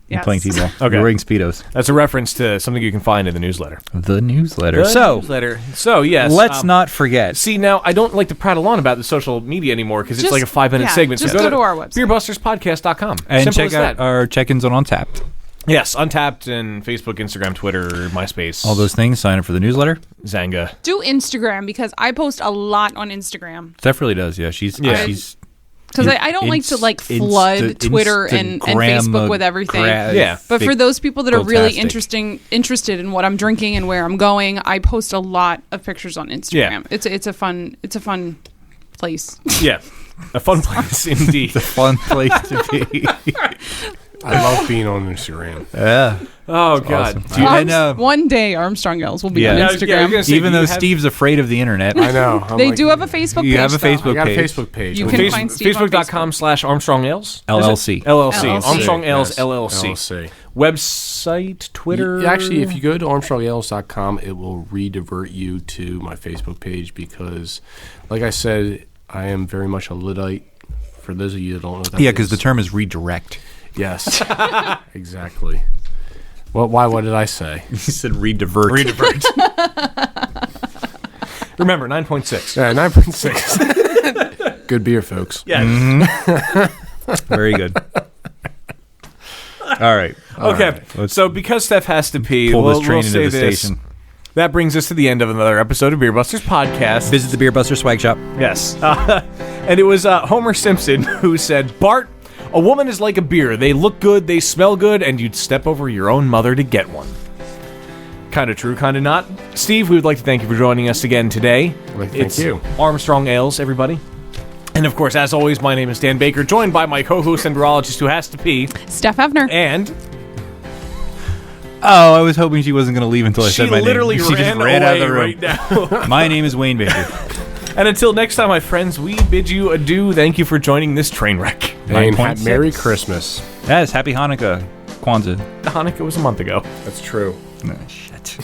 You're Yes. playing T-ball. Okay. You're wearing Speedos. That's a reference to something you can find in the newsletter. The newsletter. So, yes. let's not forget. See, now, I don't like to prattle on about the social media anymore because it's Just- like a 5-minute yeah, segment. just go to our website. beerbusterspodcast.com. And Simple check as out that. our check-ins on Untapped. Yes, Untapped and Facebook, Instagram, Twitter, MySpace. All those things. Sign up for the newsletter. Zanga. Do Instagram, because I post a lot on Instagram. Steph really does. Yeah, she's Because I don't like to flood Twitter and Facebook with everything. Yeah. But for those people that are really Fantastic. interested in what I'm drinking and where I'm going, I post a lot of pictures on Instagram. Yeah. It's a fun place. Yeah. A fun place indeed. fun place to be. I love being on Instagram. Yeah. Oh, God. Awesome. And, One day Armstrong Ales will be Yeah. on Yeah, Instagram. I was gonna say, even do though you have- Steve's afraid of the internet, I know. They do have a Facebook page. You have a though. Facebook I got a page. Facebook page. You Okay. can find Steve on Facebook.com/Armstrong Ales? LLC. LLC. LLC. Armstrong Ales Yes. LLC. LLC. Website, Twitter. Actually, if you go to ArmstrongAles.com, it will redivert you to my Facebook page because, like I said, I am very much a Luddite. For those of you that don't know what that Yeah, because is. the term is redirect. Yes. Exactly. Well, why? What did I say? You said redivert. Redivert. Remember, 9.6. Yeah, 9.6. Good beer, folks. Yes. Very good. All right. Okay. Let's So because Steph has to pee, pull we'll this train into say the this. station. That brings us to the end of another episode of Beer Busters Podcast. Visit the Beer Buster Swag Shop. Yes. And it was Homer Simpson who said, Bart, a woman is like a beer. They look good, they smell good, and you'd step over your own mother to get one. Kind of true, kind of not. Steve, we would like to thank you for joining us again today. Thank you. Armstrong Ales, everybody. And of course, as always, my name is Dan Baker, joined by my co-host and virologist who has to pee. Steph Hefner. And Oh, I was hoping she wasn't going to leave until I she said my name. literally She just ran ran out of away the room. right now. My name is Wayne Baker. And until next time, my friends, we bid you adieu. Thank you for joining this train wreck. And 9.6. Merry Christmas. Yes, Happy Hanukkah, Kwanzaa. Hanukkah was a month ago. That's true. Shit.